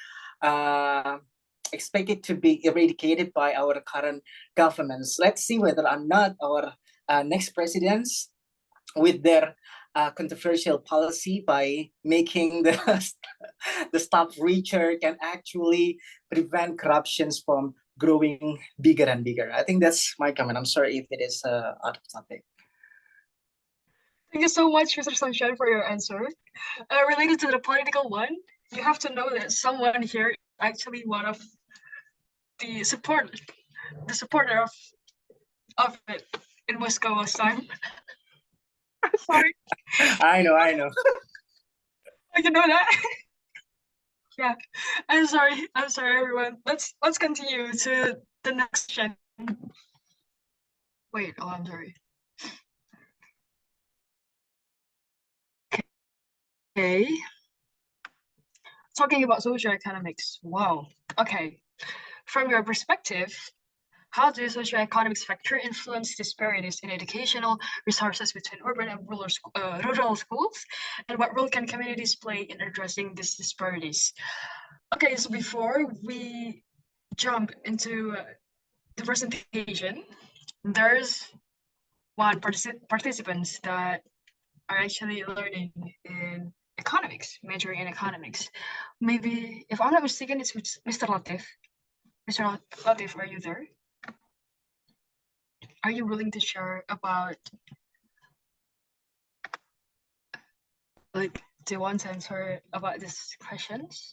expected to be eradicated by our current governments. Let's see whether or not our next presidents with their controversial policy by making the the staff richer can actually prevent corruptions from growing bigger and bigger. I think that's my comment. I'm sorry if it is out of topic. Thank you so much, Mr. Sunshine, for your answer. Related to the political one, you have to know that someone here is actually one of the supporter of it in Moscow last time. I'm sorry. I know. You know that? Yeah. I'm sorry, everyone. Let's continue to the next question. Wait, oh, I'm sorry. Okay. Talking about socioeconomics. Wow. Okay. From your perspective, how do socioeconomic factors influence disparities in educational resources between urban and rural schools? And what role can communities play in addressing these disparities? Okay, so before we jump into the presentation, there's one participants that are actually learning in economics, majoring in economics. Maybe, if I'm not mistaken, it's Mr. Latif. Mr. Latif, are you there? Are you willing to share about, like, do you want to answer about these questions?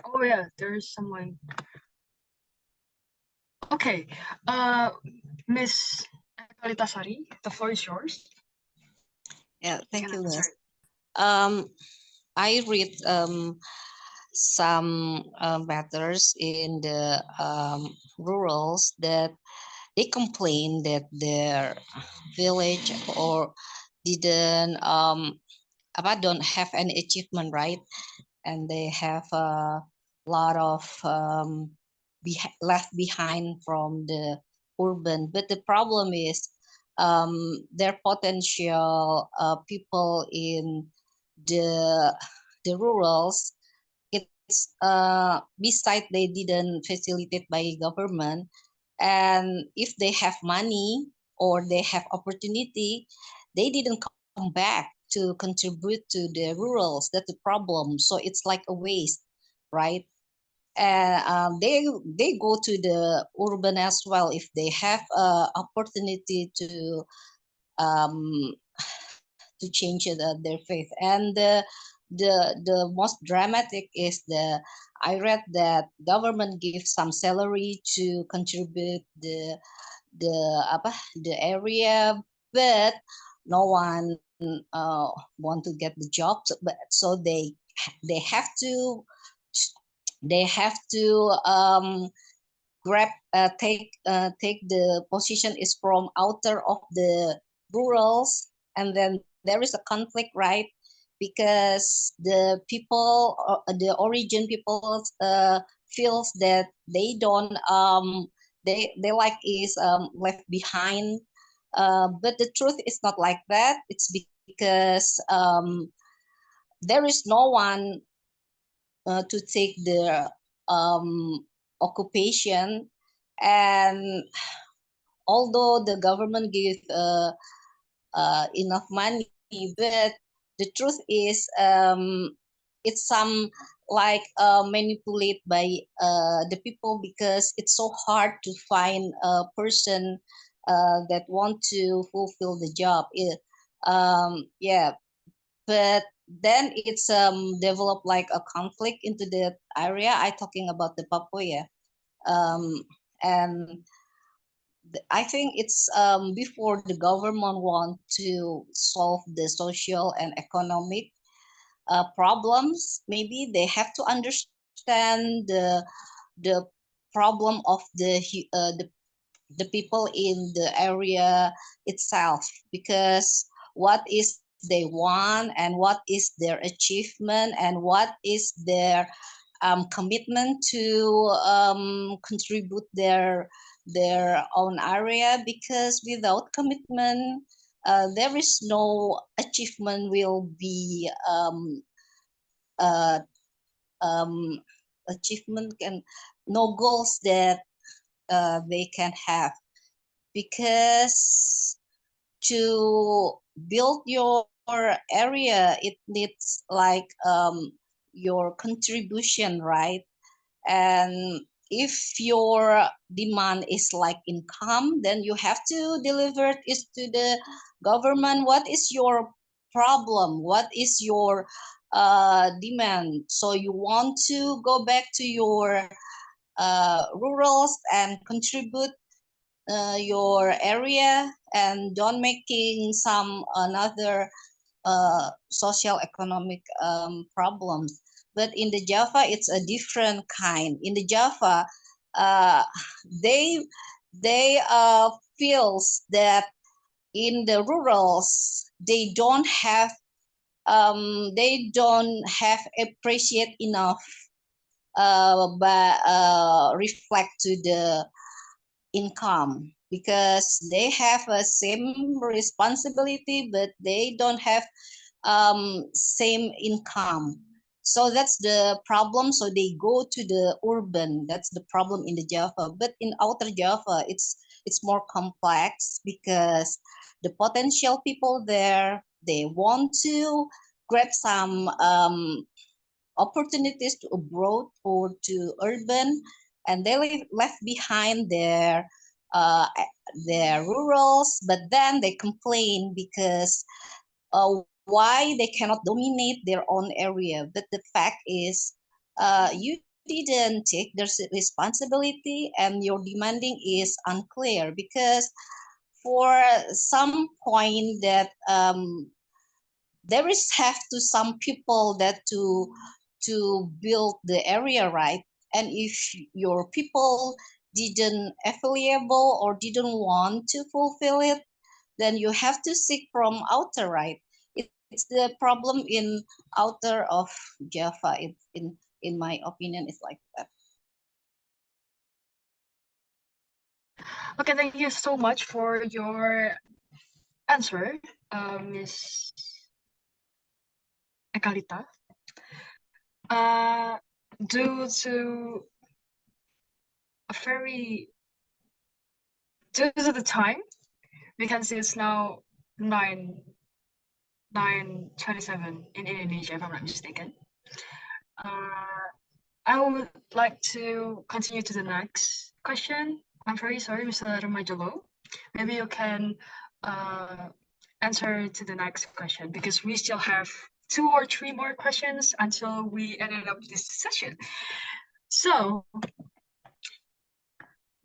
Oh yeah, there's someone. Okay, Miss Kalitasari, the floor is yours. Yeah, thank you, Liz. Sorry. I read some matters in the rurals that they complain that their village or didn't don't have any achievement, right? And they have a lot of left behind from the urban. But the problem is their potential people in the rurals, it's beside they didn't facilitate by government, and if they have money or they have opportunity, they didn't come back to contribute to the rurals. That's the problem. So it's like a waste, right? And they go to the urban as well if they have opportunity um, to change their faith. And the most dramatic is I read that government gives some salary to contribute the area, but no one want to get the job. But so they have to grab take the position is from outer of the rurals, and then there is a conflict, right? Because the people, the origin people feels that they don't they like is left behind, but the truth is not like that. It's because there is no one to take the occupation. And although the government give enough money, but the truth is it's some like manipulate by the people, because it's so hard to find a person that want to fulfill the job. Yeah, but then it's developed like a conflict into the area. I talking about the Papua, and I think it's before the government want to solve the social and economic problems, maybe they have to understand the problem of the people in the area itself, because what is they want and what is their achievement and what is their commitment to contribute their own area. Because without commitment, there is no achievement will be achievement, and no goals that they can have. Because to build your area, it needs like your contribution, right? And if your demand is like income, then you have to deliver it to the government. What is your problem? What is your demand? So you want to go back to your rurals and contribute your area, and don't making some another social economic problems. But in the Java, it's a different kind. In the Java, uh, they feels that in the rurals they don't have appreciate enough, but reflect to the income, because they have a same responsibility but they don't have same income. So that's the problem, so they go to the urban. That's the problem in the Java. But in outer Java, it's more complex, because the potential people there, they want to grab some opportunities to abroad or to urban, and they left behind uh, their rurals. But then they complain because why they cannot dominate their own area. But the fact is, you didn't take their responsibility, and your demanding is unclear, because for some point that there is have to some people that to build the area, right? And if your people didn't affiliable or didn't want to fulfill it, then you have to seek from outer, right? It's the problem in outer of Java. In my opinion, it's like that. Okay, thank you so much for your answer, Miss Ekalita. Due to the time, we can see it's now 9:27 in Indonesia, if I'm not mistaken. I would like to continue to the next question. I'm very sorry, Mr. Ramajalo. Maybe you can answer to the next question, because we still have 2 or 3 more questions until we ended up this session. So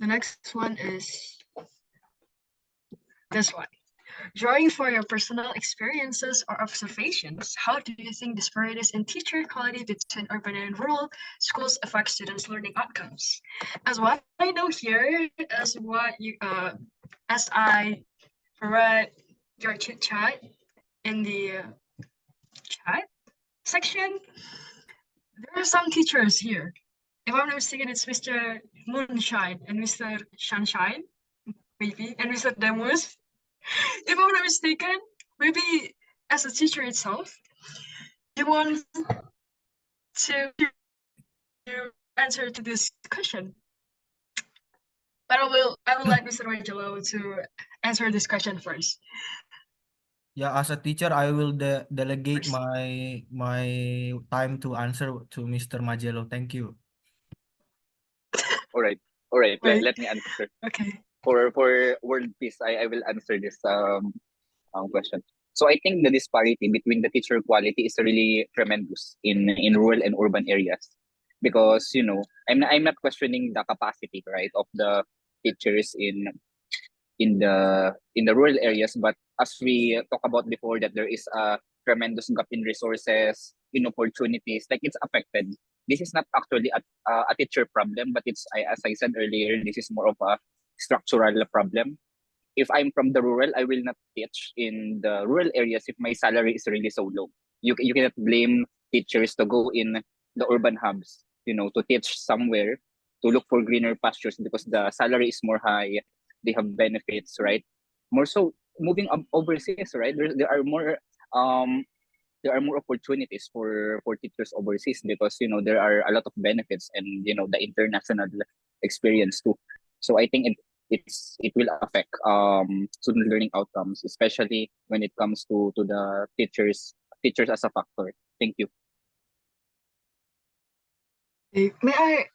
the next one is this one. Drawing for your personal experiences or observations, how do you think disparities in teacher quality between urban and rural schools affect students' learning outcomes? As what I know here, as what you as I read your chit chat in the chat section, there are some teachers here. If I'm not mistaken, it's Mr. Moonshine and Mr. Sunshine, maybe, and Mr. Demus. If I'm not mistaken, maybe as a teacher itself, you want to answer to this question. But I will let Mr. Rajalo to answer this question first. Yeah, as a teacher, I will delegate my time to answer to Mr. Majelo. Thank you. All right. All right. Right. Let me answer. Okay. For world peace, I will answer this question. So I think the disparity between the teacher quality is really tremendous in rural and urban areas, because I'm not questioning the capacity, right, of the teachers in the rural areas, but as we talked about before, that there is a tremendous gap in resources, in opportunities, like it's affected. This is not actually a teacher problem, but as I said earlier, this is more of a structural problem. If I'm from the rural, I will not teach in the rural areas if my salary is really so low. You cannot blame teachers to go in the urban hubs, to teach somewhere, to look for greener pastures, because the salary is more high. They have benefits, right? More so moving overseas, right? There are more opportunities for teachers overseas, because there are a lot of benefits, and the international experience too. So I think it will affect student learning outcomes, especially when it comes to the teachers as a factor. Thank you. May I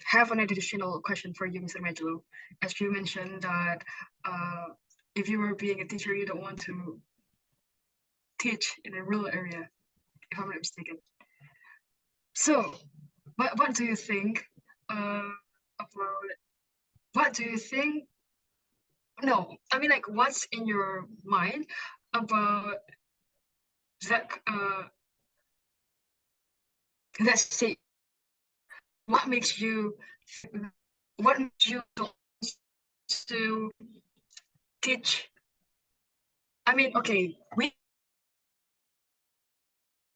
have an additional question for you, Mr. Medlo? As you mentioned that if you were being a teacher, you don't want to teach in a rural area, if I'm not mistaken. So, what do you think about what do you think? No, I mean like what's in your mind about that that state? What makes you don't want to teach? I mean, okay,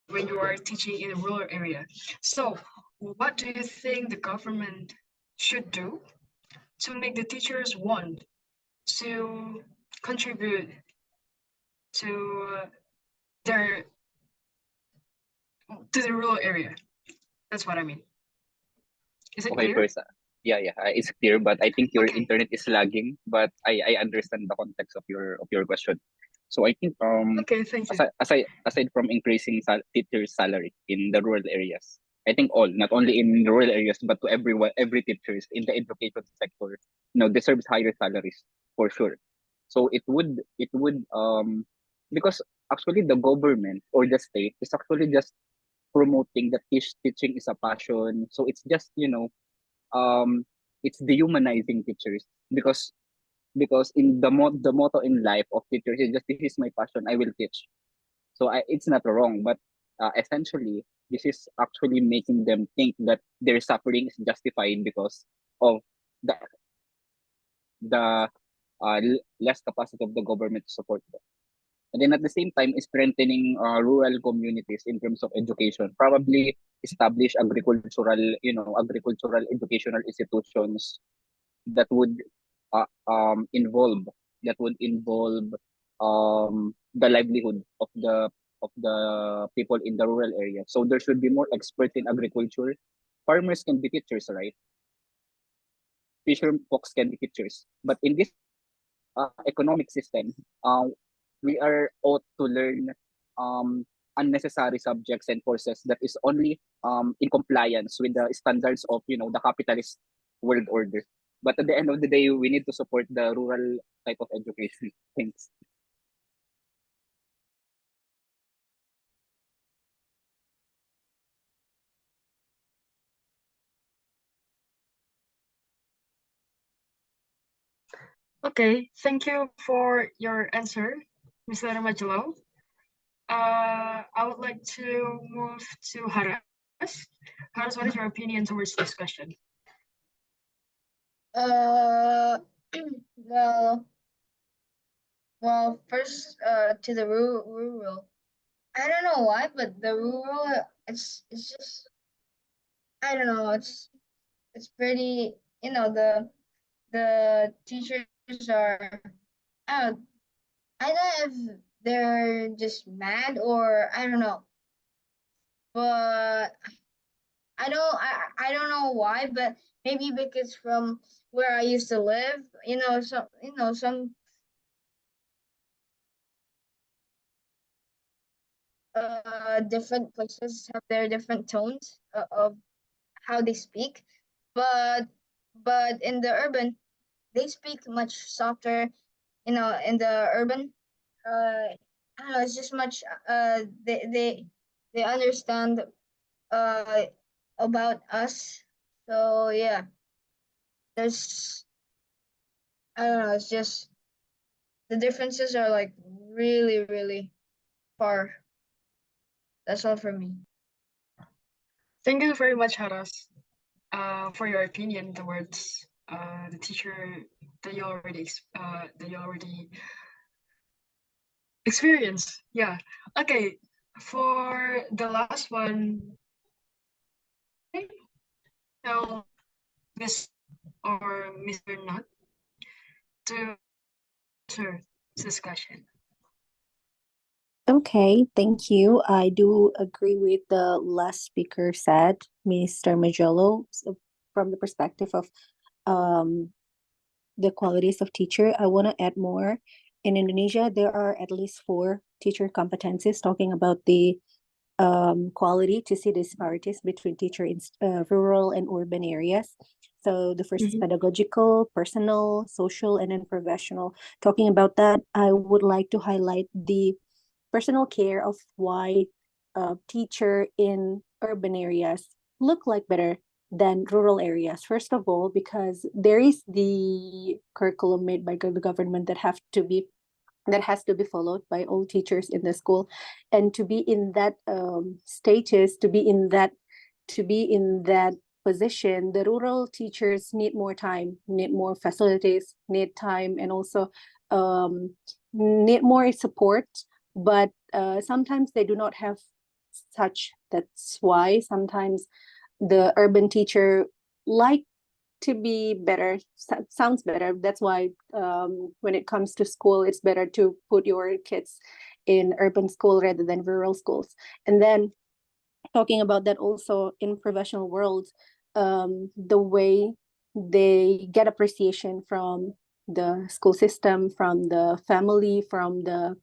when you are teaching in a rural area. So, what do you think the government should do to make the teachers want to contribute to their to the rural area? That's what I mean. Is it Okay, clear? first, it's clear, but I think your Okay. internet is lagging. But I understand the context of your question. So I think Okay, thank you. aside from increasing teachers' salary in the rural areas, I think not only in the rural areas, but to every teachers in the education sector, deserves higher salaries for sure. So it would because actually the government or the state is actually just promoting that teaching is a passion. So it's just it's dehumanizing teachers because in the motto in life of teachers is just, this is my passion, I will teach. So it's not wrong, but essentially this is actually making them think that their suffering is justified because of the less capacity of the government to support them. And then at the same time, strengthening rural communities in terms of education. Probably establish agricultural educational institutions that would involve the livelihood of the people in the rural area. So there should be more experts in agriculture. Farmers can be teachers, right? Fisher folks can be teachers. But in this economic system, we are ought to learn unnecessary subjects and courses that is only in compliance with the standards of the capitalist world order. But at the end of the day, we need to support the rural type of education. Thanks. Okay, thank you for your answer, Mr. Majalo. I would like to move to Haras. Haras, what is your opinion towards this question? Well, first, to the rural. I don't know why, but the rural, it's just, I don't know, it's pretty, the teachers are, I don't know if they're just mad or I don't know, but I don't know why, but maybe because from where I used to live, some different places have their different tones of how they speak, but in the urban they speak much softer. In the urban, I don't know. It's just much. They understand about us. So yeah, there's I don't know. It's just the differences are like really really far. That's all for me. Thank you very much, Haras, for your opinion towards the teacher that you already experienced. Yeah. Okay. For the last one, tell Miss or Mr. Nut to answer this discussion. Okay, thank you. I do agree with the last speaker said, Mr. Magello, from the perspective of the qualities of teacher, I want to add more. In Indonesia, there are at least 4 teacher competencies talking about the quality to see disparities between teacher in rural and urban areas. So the first is pedagogical, personal, social, and then professional. Talking about that, I would like to highlight the personal care of why teacher in urban areas look like better than rural areas. First of all, because there is the curriculum made by the government that has to be followed by all teachers in the school, and to be in that status, to be in that position, the rural teachers need more time, need more facilities, need time, and also need more support. But sometimes they do not have such. That's why sometimes the urban teacher like to be better, sounds better. That's why when it comes to school, it's better to put your kids in urban school rather than rural schools. And then talking about that also in professional world, the way they get appreciation from the school system, from the family, from the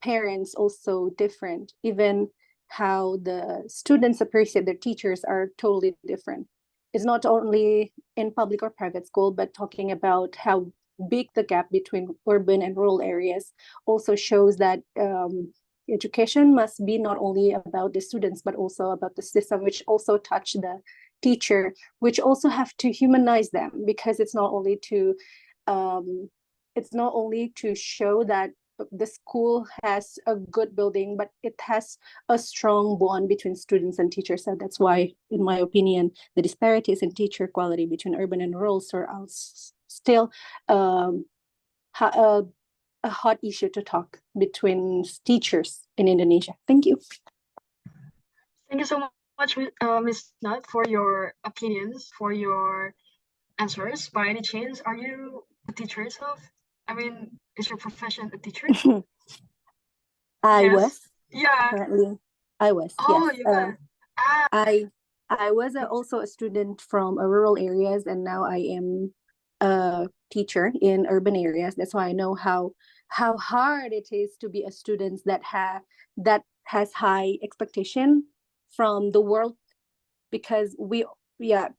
parents also different. Even how the students appreciate their teachers are totally different. It's not only in public or private school, but talking about how big the gap between urban and rural areas also shows that education must be not only about the students, but also about the system, which also touch the teacher, which also have to humanize them, because it's not only to show that the school has a good building, but it has a strong bond between students and teachers. And that's why, in my opinion, the disparities in teacher quality between urban and rural are still a hot issue to talk between teachers in Indonesia. Thank you. Thank you so much, Ms. Nut, for your opinions, for your answers. By any chance, are you a teacher yourself? I mean, is your profession a teacher? I Yes. was Yeah. currently. I was. Oh, Yes. you were. Ah, I was also a student from rural areas, and now I am a teacher in urban areas. That's why I know how hard it is to be a student that has high expectation from the world, because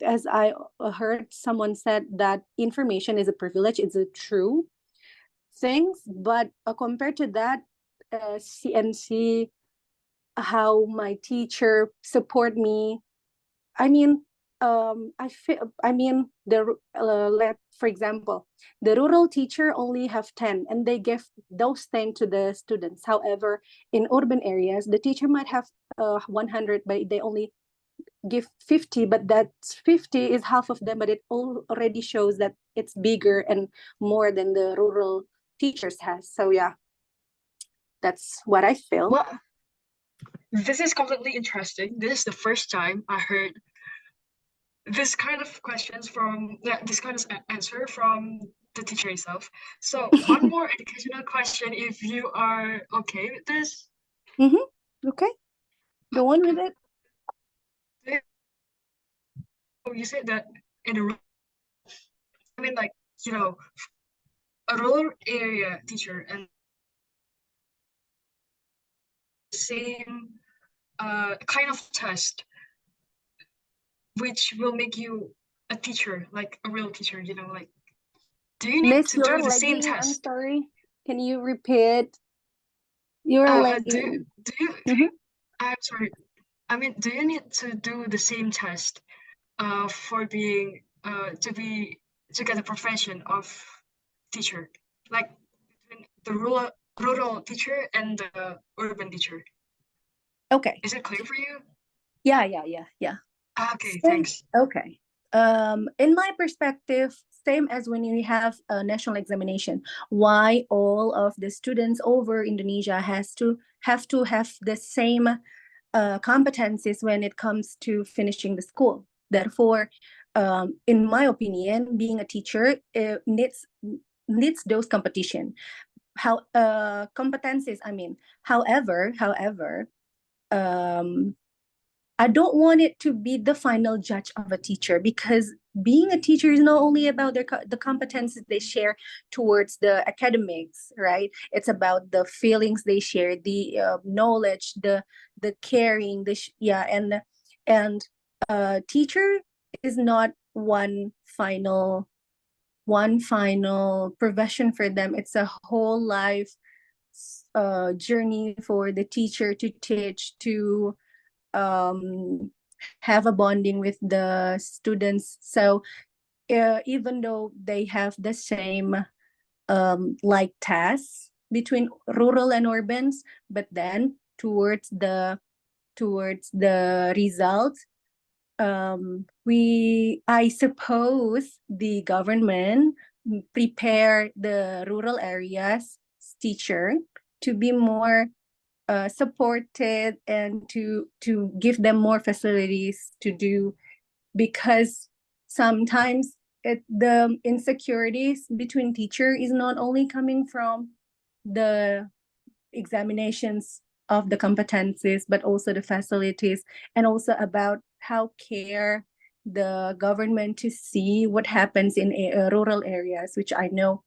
as I heard someone said, that information is a privilege. It's a true things, but compared to that, see how my teacher support me. I mean, for example, the rural teacher only have 10, and they give those 10 to the students. However, in urban areas, the teacher might have 100, but they only give 50, but that 50 is half of them, but it already shows that it's bigger and more than the rural teachers has. So yeah, that's what I feel. well, this is completely interesting. This is the first time I heard this kind of questions from this kind of answer from the teacher itself. So one more educational question, if you are okay with this. Okay, go on with it. You said that in a, I mean, like, you know, a rural area teacher and same kind of test, which will make you a teacher, like a real teacher, you know, like, do you need Miss, to do you're the same lagging. I'm test? sorry. Can you repeat? You're lagging. I'm sorry. I mean, do you need to do the same test for being to get the profession of teacher, like between the rural teacher and the urban teacher? Okay. Is it clear for you? Yeah. Okay, thanks. Okay. In my perspective, same as when you have a national examination, why all of the students over Indonesia have to have the same competencies when it comes to finishing the school. Therefore, in my opinion, being a teacher needs those competencies. I mean, however, I don't want it to be the final judge of a teacher, because being a teacher is not only about the competences they share towards the academics, right? It's about the feelings they share, the knowledge, the caring, and teacher is not one final profession for them. It's a whole life journey for the teacher to teach, to have a bonding with the students. So even though they have the same like tasks between rural and urbans, but then towards the results, I suppose the government prepare the rural areas teacher to be more supported, and to give them more facilities to do, because sometimes the insecurities between teacher is not only coming from the examinations of the competencies, but also the facilities, and also about how care the government to see what happens in rural areas, which I know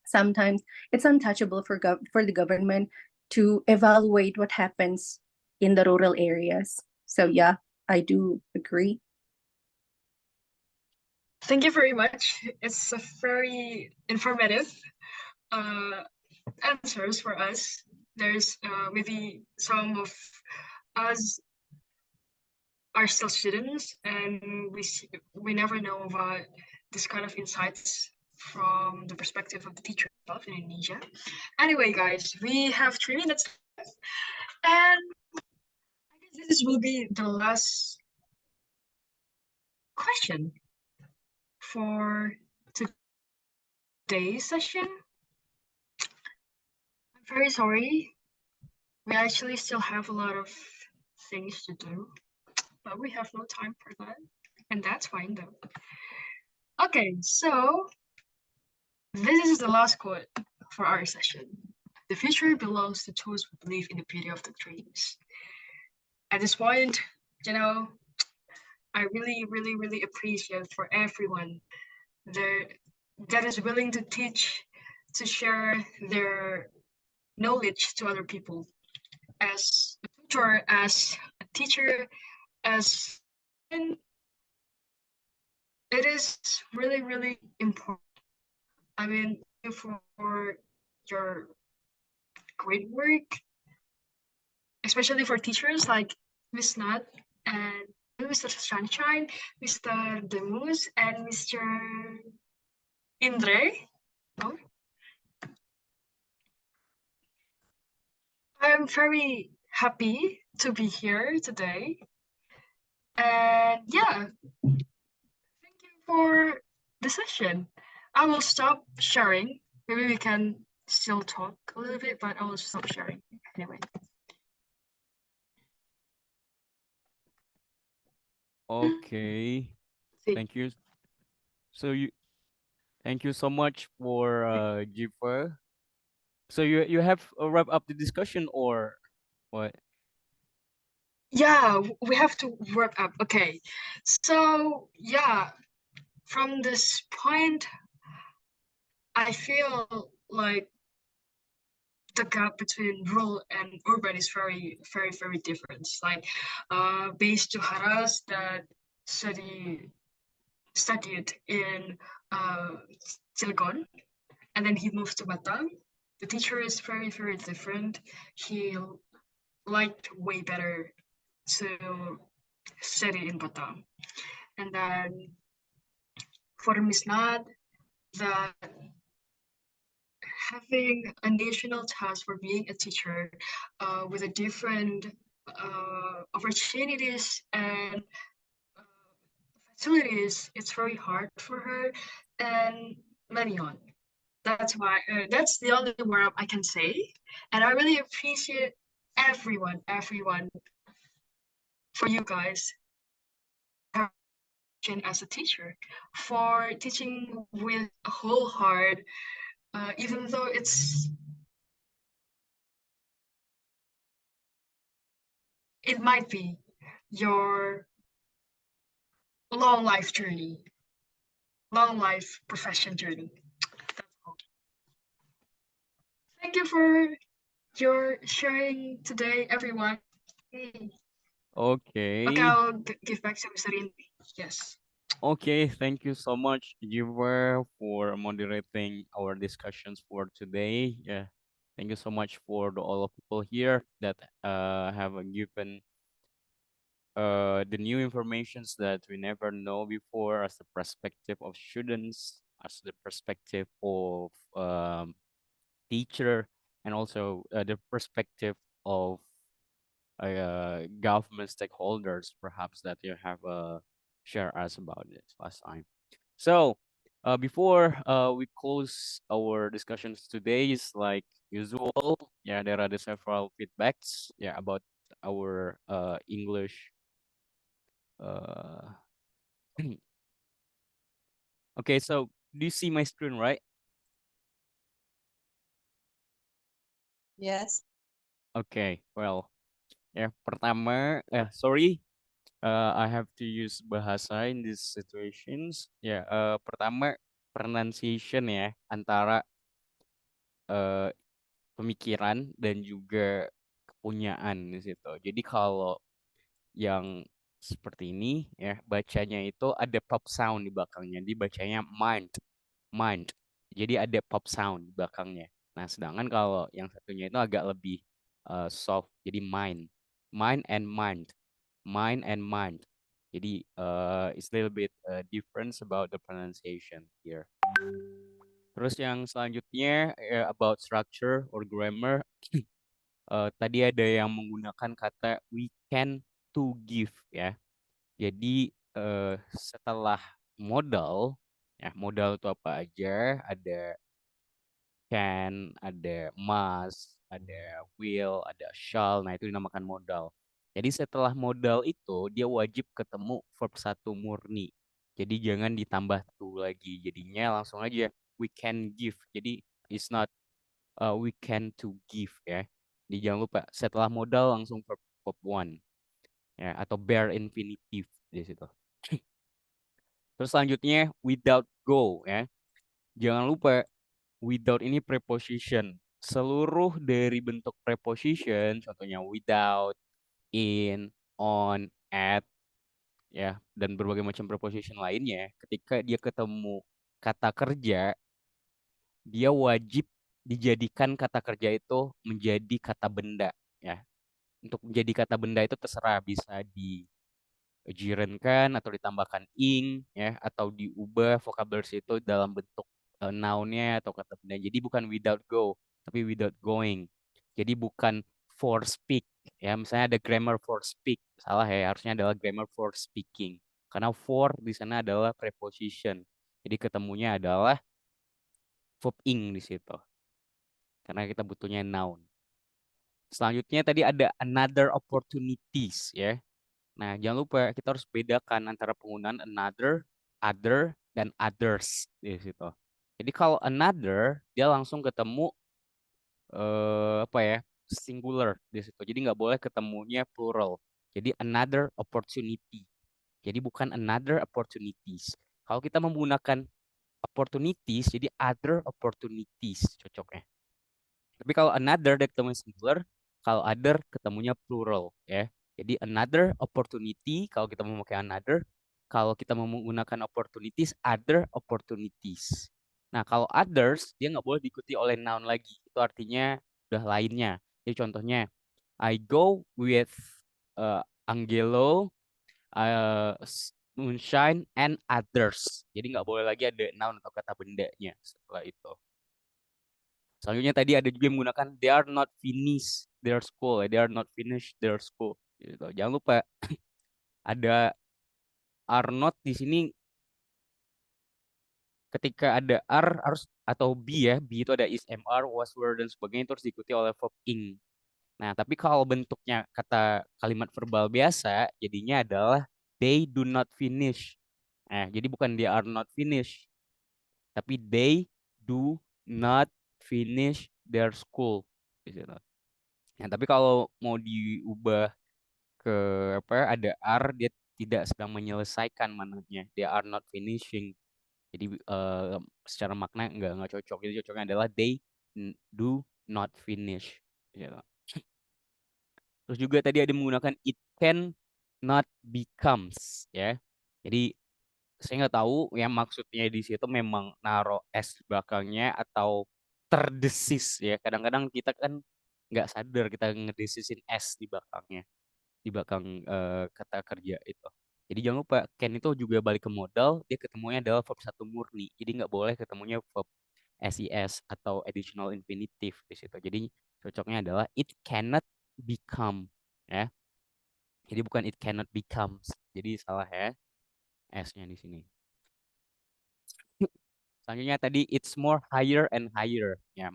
sometimes it's untouchable for the government to evaluate what happens in the rural areas. So yeah, I do agree. Thank you very much. It's a very informative answers for us. There's maybe some of us are still students, and we never know about this kind of insights from the perspective of the teacher of in Indonesia. Anyway, guys, we have 3 minutes left, and I guess this will be the last question for today's session. I'm very sorry. We actually still have a lot of things to do, but we have no time for that, and that's fine though. Okay, so this is the last quote for our session. The future belongs to those who believe in the beauty of the dreams. At this point, I really appreciate for everyone that is willing to teach, to share their knowledge to other people, as a tutor, as a teacher, as it is really important. I mean, for your great work, especially for teachers like Miss Nat and Mr. Sunshine, Mr. Demus, and Mr. Indre. Oh. I'm very happy to be here today. And yeah, thank you for the session. I will stop sharing. Maybe we can still talk a little bit, but I will stop sharing anyway. Okay. Thank you. So thank you so much for Jifa. So you have wrap up the discussion or what? Yeah, we have to wrap up. Okay. So yeah, from this point, I feel like the gap between rural and urban is very different. Like based to Haras that studied in Cilegon, and then he moved to Batam. The teacher is very different. He liked way better to study in Batam. And then for Miss Nad, that having a national task for being a teacher with a different opportunities and facilities, it's very hard for her, and many on. That's why that's the only word I can say, and I really appreciate everyone for you guys as a teacher, for teaching with a whole heart, even though it might be your long life journey, long life profession journey. That's all. Thank you for your sharing today, everyone. Okay, Okay. I'll give back to Mr. Rindy. Yes. Okay, thank you so much, Giver, for moderating our discussions for today. Yeah, thank you so much for all of people here that have given the new informations that we never know before, as the perspective of students, as the perspective of teacher, and also the perspective of government stakeholders, perhaps, that you have shared us about this last time. So before we close our discussions today, is like usual, yeah, there are the several feedbacks, yeah, about our English. Okay, so do you see my screen, right? Yes. Okay, well, ya pertama, sorry, I have to use bahasa in these situations. Ya, pertama pronunciation ya, antara pemikiran dan juga kepunyaan di situ. Jadi kalau yang seperti ini ya, bacanya itu ada pop sound di belakangnya. Dibacanya mind, mind. Jadi ada pop sound di belakangnya. Nah, sedangkan kalau yang satunya itu agak lebih soft, jadi mind, mind and mind, mind and mind. Jadi it's a little bit difference about the pronunciation here. Terus yang selanjutnya about structure or grammar. Tadi ada yang menggunakan kata we can to give ya. Jadi setelah modal, ya modal itu apa aja? Ada can, ada must, ada will, ada shall. Nah, itu dinamakan modal. Jadi setelah modal itu dia wajib ketemu verb satu murni. Jadi jangan ditambah to lagi. Jadinya langsung aja we can give. Jadi it's not we can to give ya. Jadi jangan lupa setelah modal langsung verb one ya, atau bare infinitive di situ. Terus selanjutnya without go ya. Jangan lupa without ini preposition. Seluruh dari bentuk preposition, contohnya without, in, on, at, ya, dan berbagai macam preposition lainnya, ketika dia ketemu kata kerja, dia wajib dijadikan kata kerja itu menjadi kata benda, ya. Untuk menjadi kata benda itu terserah, bisa dijirenkan atau ditambahkan ing, ya, atau diubah vocabulary itu dalam bentuk noun-nya atau kata benda. Jadi bukan without go, tapi without going. Jadi bukan for speak, ya. Misalnya ada grammar for speak, salah ya, harusnya adalah grammar for speaking. Karena for di sana adalah preposition. Jadi ketemunya adalah verb ing di situ. Karena kita butuhnya noun. Selanjutnya tadi ada another opportunities ya. Nah, jangan lupa kita harus bedakan antara penggunaan another, other, dan others di situ. Jadi kalau another dia langsung ketemu apa ya, singular di situ. Jadi nggak boleh ketemunya plural. Jadi another opportunity. Jadi bukan another opportunities. Kalau kita menggunakan opportunities, jadi other opportunities cocoknya. Tapi kalau another dia ketemu singular, kalau other ketemunya plural ya. Jadi another opportunity kalau kita mau memakai another, kalau kita mau menggunakan opportunities, other opportunities. Nah, kalau others dia nggak boleh diikuti oleh noun lagi. Itu artinya udah lainnya. Jadi contohnya I go with Angelo, Moonshine, and others. Jadi nggak boleh lagi ada noun atau kata bendanya setelah itu. Selanjutnya tadi ada juga yang menggunakan they are not finished their school, they are not finished their school. Gitu. Jangan lupa ada are not di sini ketika ada are harus atau be ya, be itu ada is, mr, was, were, dan sebagainya, itu harus diikuti oleh verb ing. Nah, tapi kalau bentuknya kata kalimat verbal biasa, jadinya adalah they do not finish. Jadi bukan they are not finished, tapi they do not finish their school. Nah, tapi kalau mau diubah ke apa ada are, dia tidak sedang menyelesaikan mananya, they are not finishing. Jadi secara makna nggak cocok. Jadi cocoknya adalah they do not finish. Gitu. Terus juga tadi ada menggunakan it can not becomes ya. Jadi saya nggak tahu yang maksudnya di situ memang naro s di belakangnya atau terdesis ya. Kadang-kadang kita kan nggak sadar kita ngedesisin s di belakangnya, di belakang kata kerja itu. Jadi jangan lupa can itu juga balik ke modal, dia ketemunya adalah verb satu murni. Jadi nggak boleh ketemunya verb SES atau additional infinitive di situ. Jadi cocoknya adalah it cannot become ya. Jadi bukan it cannot becomes. Jadi salah ya S-nya di sini. Selanjutnya tadi it's more higher and higher ya.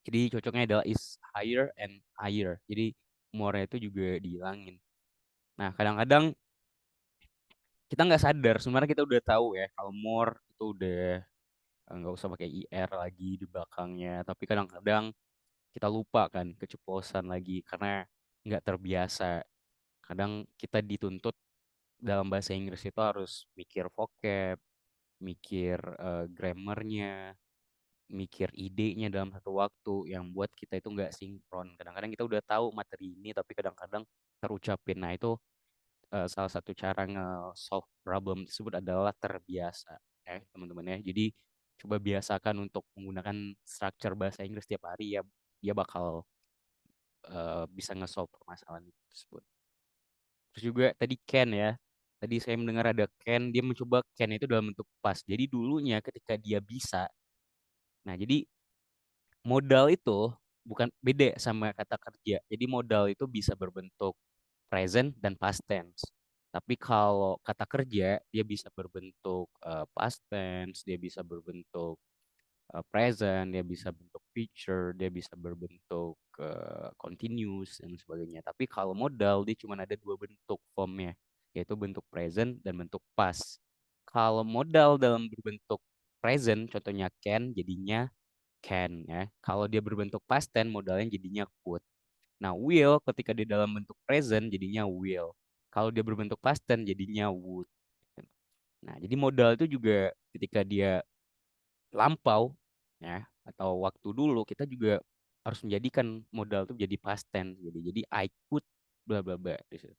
Jadi cocoknya adalah is higher and higher. Jadi more itu juga dihilangin. Nah, kadang-kadang kita nggak sadar sebenarnya kita udah tahu ya kalau more itu udah nggak usah pakai IR lagi di belakangnya. Tapi kadang-kadang kita lupa kan, keceplosan lagi karena nggak terbiasa. Kadang kita dituntut dalam bahasa Inggris itu harus mikir vocab, mikir grammarnya, mikir idenya dalam satu waktu yang buat kita itu nggak sinkron. Kadang-kadang kita udah tahu materi ini tapi kadang-kadang terucapin. Nah itu salah satu cara nge-solve problem tersebut adalah terbiasa ya teman-teman ya. Jadi coba biasakan untuk menggunakan structure bahasa Inggris setiap hari ya, dia bakal bisa nge-solve permasalahan tersebut. Terus juga tadi can ya. Tadi saya mendengar ada can, dia mencoba can itu dalam bentuk past. Jadi dulunya ketika dia bisa. Nah, jadi modal itu bukan beda sama kata kerja. Jadi modal itu bisa berbentuk present dan past tense. Tapi kalau kata kerja dia bisa berbentuk past tense, dia bisa berbentuk present, dia bisa bentuk future, dia bisa berbentuk continuous dan sebagainya. Tapi kalau modal dia cuma ada dua bentuk formnya, yaitu bentuk present dan bentuk past. Kalau modal dalam berbentuk present, contohnya can, jadinya can ya. Kalau dia berbentuk past tense, modalnya jadinya could. Nah, will ketika di dalam bentuk present jadinya will. Kalau dia berbentuk past tense jadinya would. Nah, jadi modal itu juga ketika dia lampau ya atau waktu dulu kita juga harus menjadikan modal itu jadi past tense jadi I could bla bla bla di situ.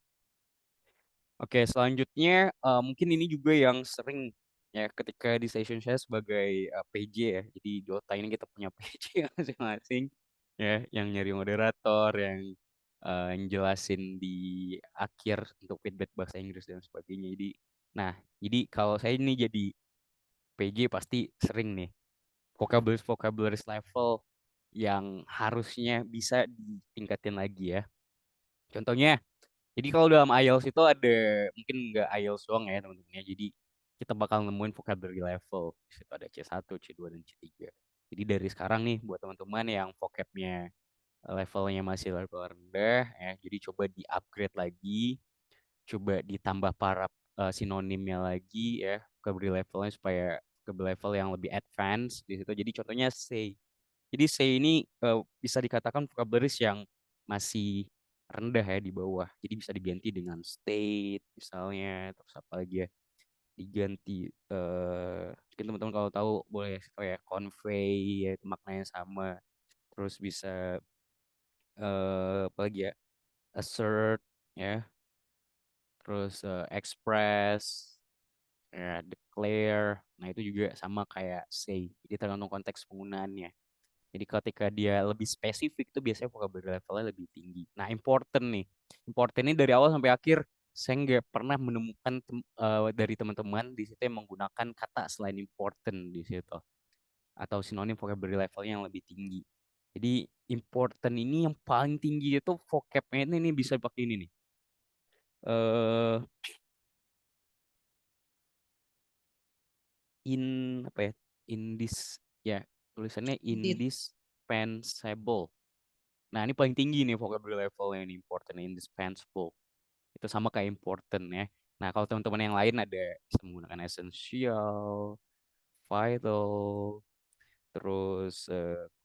Oke, selanjutnya mungkin ini juga yang sering ya ketika di session saya sebagai PJ ya. Jadi Dota ini kita punya PJ masing-masing ya yang nyari moderator, yang jelasin di akhir untuk feedback bahasa Inggris dan sebagainya. Jadi kalau saya ini jadi PJ pasti sering nih vocabularies level yang harusnya bisa ditingkatin lagi ya. Contohnya, jadi kalau dalam IELTS itu ada mungkin nggak IELTS doang ya teman-teman ya. Jadi kita bakal nemuin vocabulary level. Di situ ada C1, C2 dan C3. Jadi dari sekarang nih buat teman-teman yang vocabnya levelnya masih level rendah ya, jadi coba di-upgrade lagi, coba ditambah para sinonimnya lagi ya, vocabulary levelnya supaya vocabulary level yang lebih advance di situ. Jadi contohnya say. Jadi say ini bisa dikatakan vocabularies yang masih rendah ya di bawah. Jadi bisa diganti dengan state misalnya, terus apa lagi ya? Diganti mungkin teman-teman kalau tahu boleh kayak convey ya itu maknanya sama. Terus bisa apa lagi ya? Assert ya. Terus express ya declare. Nah, itu juga sama kayak say. Jadi tergantung konteks penggunaannya. Jadi ketika dia lebih spesifik tuh biasanya vocabulary levelnya lebih tinggi. Nah, important nih. Important ini dari awal sampai akhir saya nggak pernah menemukan dari teman-teman di situ yang menggunakan kata selain important di situ atau sinonim vocabulary levelnya yang lebih tinggi. Jadi important ini yang paling tinggi itu vocabnya ini bisa pakai ini nih. eh in apa ya? In this ya tulisannya Did indispensable. Nah, ini paling tinggi nih vocabulary level yang important, indispensable. Itu sama kayak important ya. Nah, kalau teman-teman yang lain ada bisa menggunakan essential, vital, terus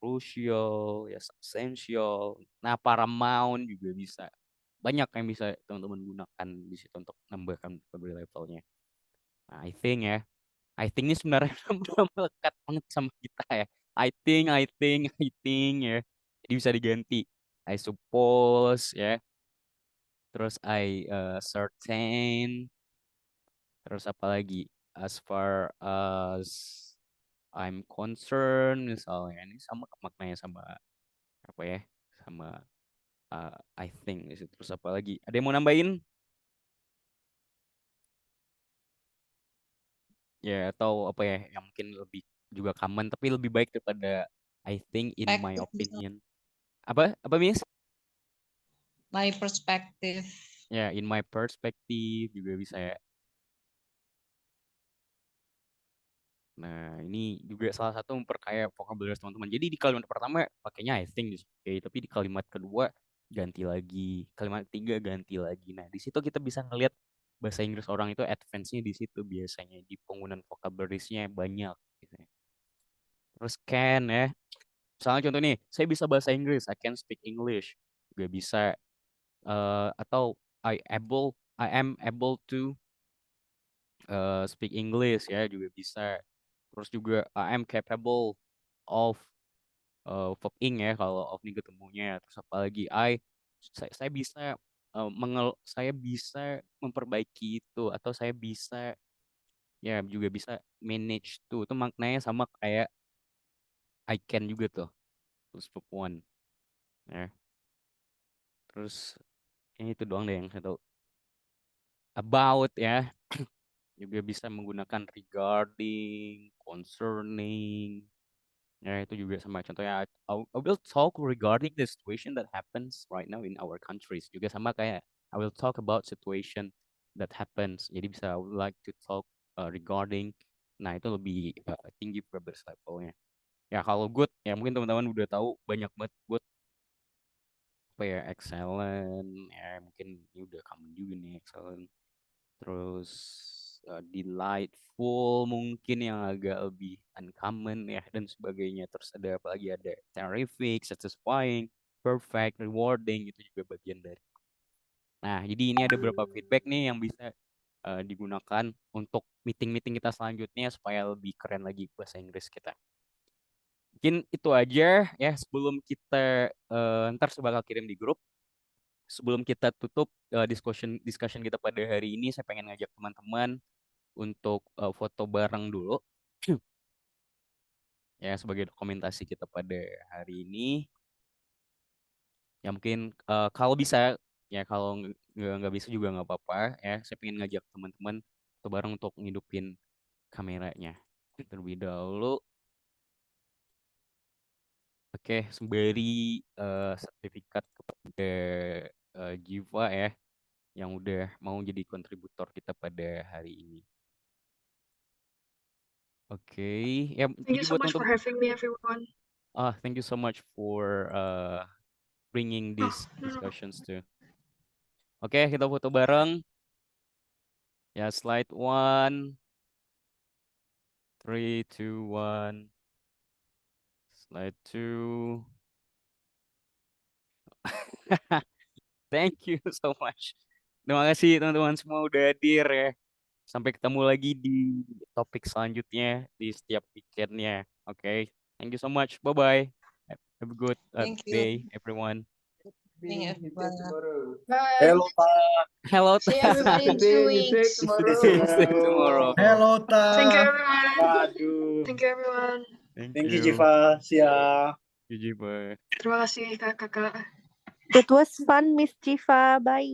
crucial, ya essential. Nah, paramount juga bisa. banyak yang bisa teman-teman gunakan di situ untuk nambahkan vocabulary levelnya. Nah, I think ini sebenarnya udah melekat banget sama kita ya. I think ya. Jadi bisa diganti. I suppose ya. Terus certain. Terus apa lagi? As far as I'm concerned misalnya, ini sama maknanya sama apa ya? Sama I think. Terus apa lagi? Ada yang mau nambahin? Ya, atau apa ya yang mungkin lebih juga common tapi lebih baik daripada I think in my Perspective bisa, opinion. Apa Miss? my perspective. Ya, in my perspective juga bisa ya. Nah, ini juga salah satu memperkaya vocabulary teman-teman. Jadi di kalimat pertama pakainya I think is okay, tapi di kalimat kedua ganti lagi, kalimat ketiga ganti lagi. Nah, di situ kita bisa ngelihat bahasa Inggris orang itu advance-nya di situ biasanya di penggunaan vocabulary-nya banyak gitu ya. Terus can ya. Misalnya contoh nih, saya bisa bahasa Inggris, I can speak English. Juga bisa atau I am able to speak English ya juga bisa. Terus juga I am capable of verbing ya kalau of nih ketemunya. Terus apalagi saya bisa saya bisa memperbaiki itu atau saya bisa ya juga bisa manage tuh. Itu maknanya sama kayak I can juga tuh. Terus verb one ya. Terus ini itu doang deh yang saya tahu. About ya juga bisa menggunakan regarding, concerning. Ya, itu juga sama contohnya I will talk regarding the situation that happens right now in our countries. Juga sama kayak I will talk about situation that happens. Jadi bisa I would like to talk regarding. Nah, itu lebih tinggi verbs levelnya. Ya, kalau good ya mungkin teman-teman udah tahu banyak banget good apa ya excellent ya mungkin ini udah common juga nih excellent. Terus delightful mungkin yang agak lebih uncommon ya dan sebagainya. Terus ada apa lagi? Ada terrific, satisfying, perfect, rewarding itu juga bagian dari. Nah, jadi ini ada beberapa feedback nih yang bisa digunakan untuk meeting-meeting kita selanjutnya supaya lebih keren lagi bahasa Inggris kita. Mungkin itu aja ya sebelum kita ntar saya bakal kirim di grup. Sebelum kita tutup discussion kita pada hari ini, saya pengen ngajak teman-teman untuk foto bareng dulu ya sebagai dokumentasi kita pada hari ini. Ya mungkin kalau bisa ya kalau nggak bisa juga nggak apa-apa ya. Saya pengen ngajak teman-teman foto bareng untuk ngidupin kameranya terlebih dahulu. Oke, sembari sertifikat kepada Jiva ya yang udah mau jadi kontributor kita pada hari ini. Oke, ya Thank jadi you so buat much for teman-teman. having me, everyone. Thank you so much for bringing these No. discussions too. Oke, kita foto bareng. Ya, slide 1. 3, 2, 1. Slide 2. Thank you so much. Terima kasih teman-teman semua udah hadir ya. Sampai ketemu lagi di topik selanjutnya di setiap weekendnya. Oke, thank you so much. Bye-bye. Have a good Thank you. day, everyone. Evening, everyone. Bye. Hello, Pak. Hello, See everybody in 2 weeks. See you tomorrow. Hello, Thank you, Ta. everyone. Waduh. Thank you, everyone. Thank you, Jiva. See ya. GG, bye. Terima kasih, kakak. That was fun, Miss Jiva. Bye.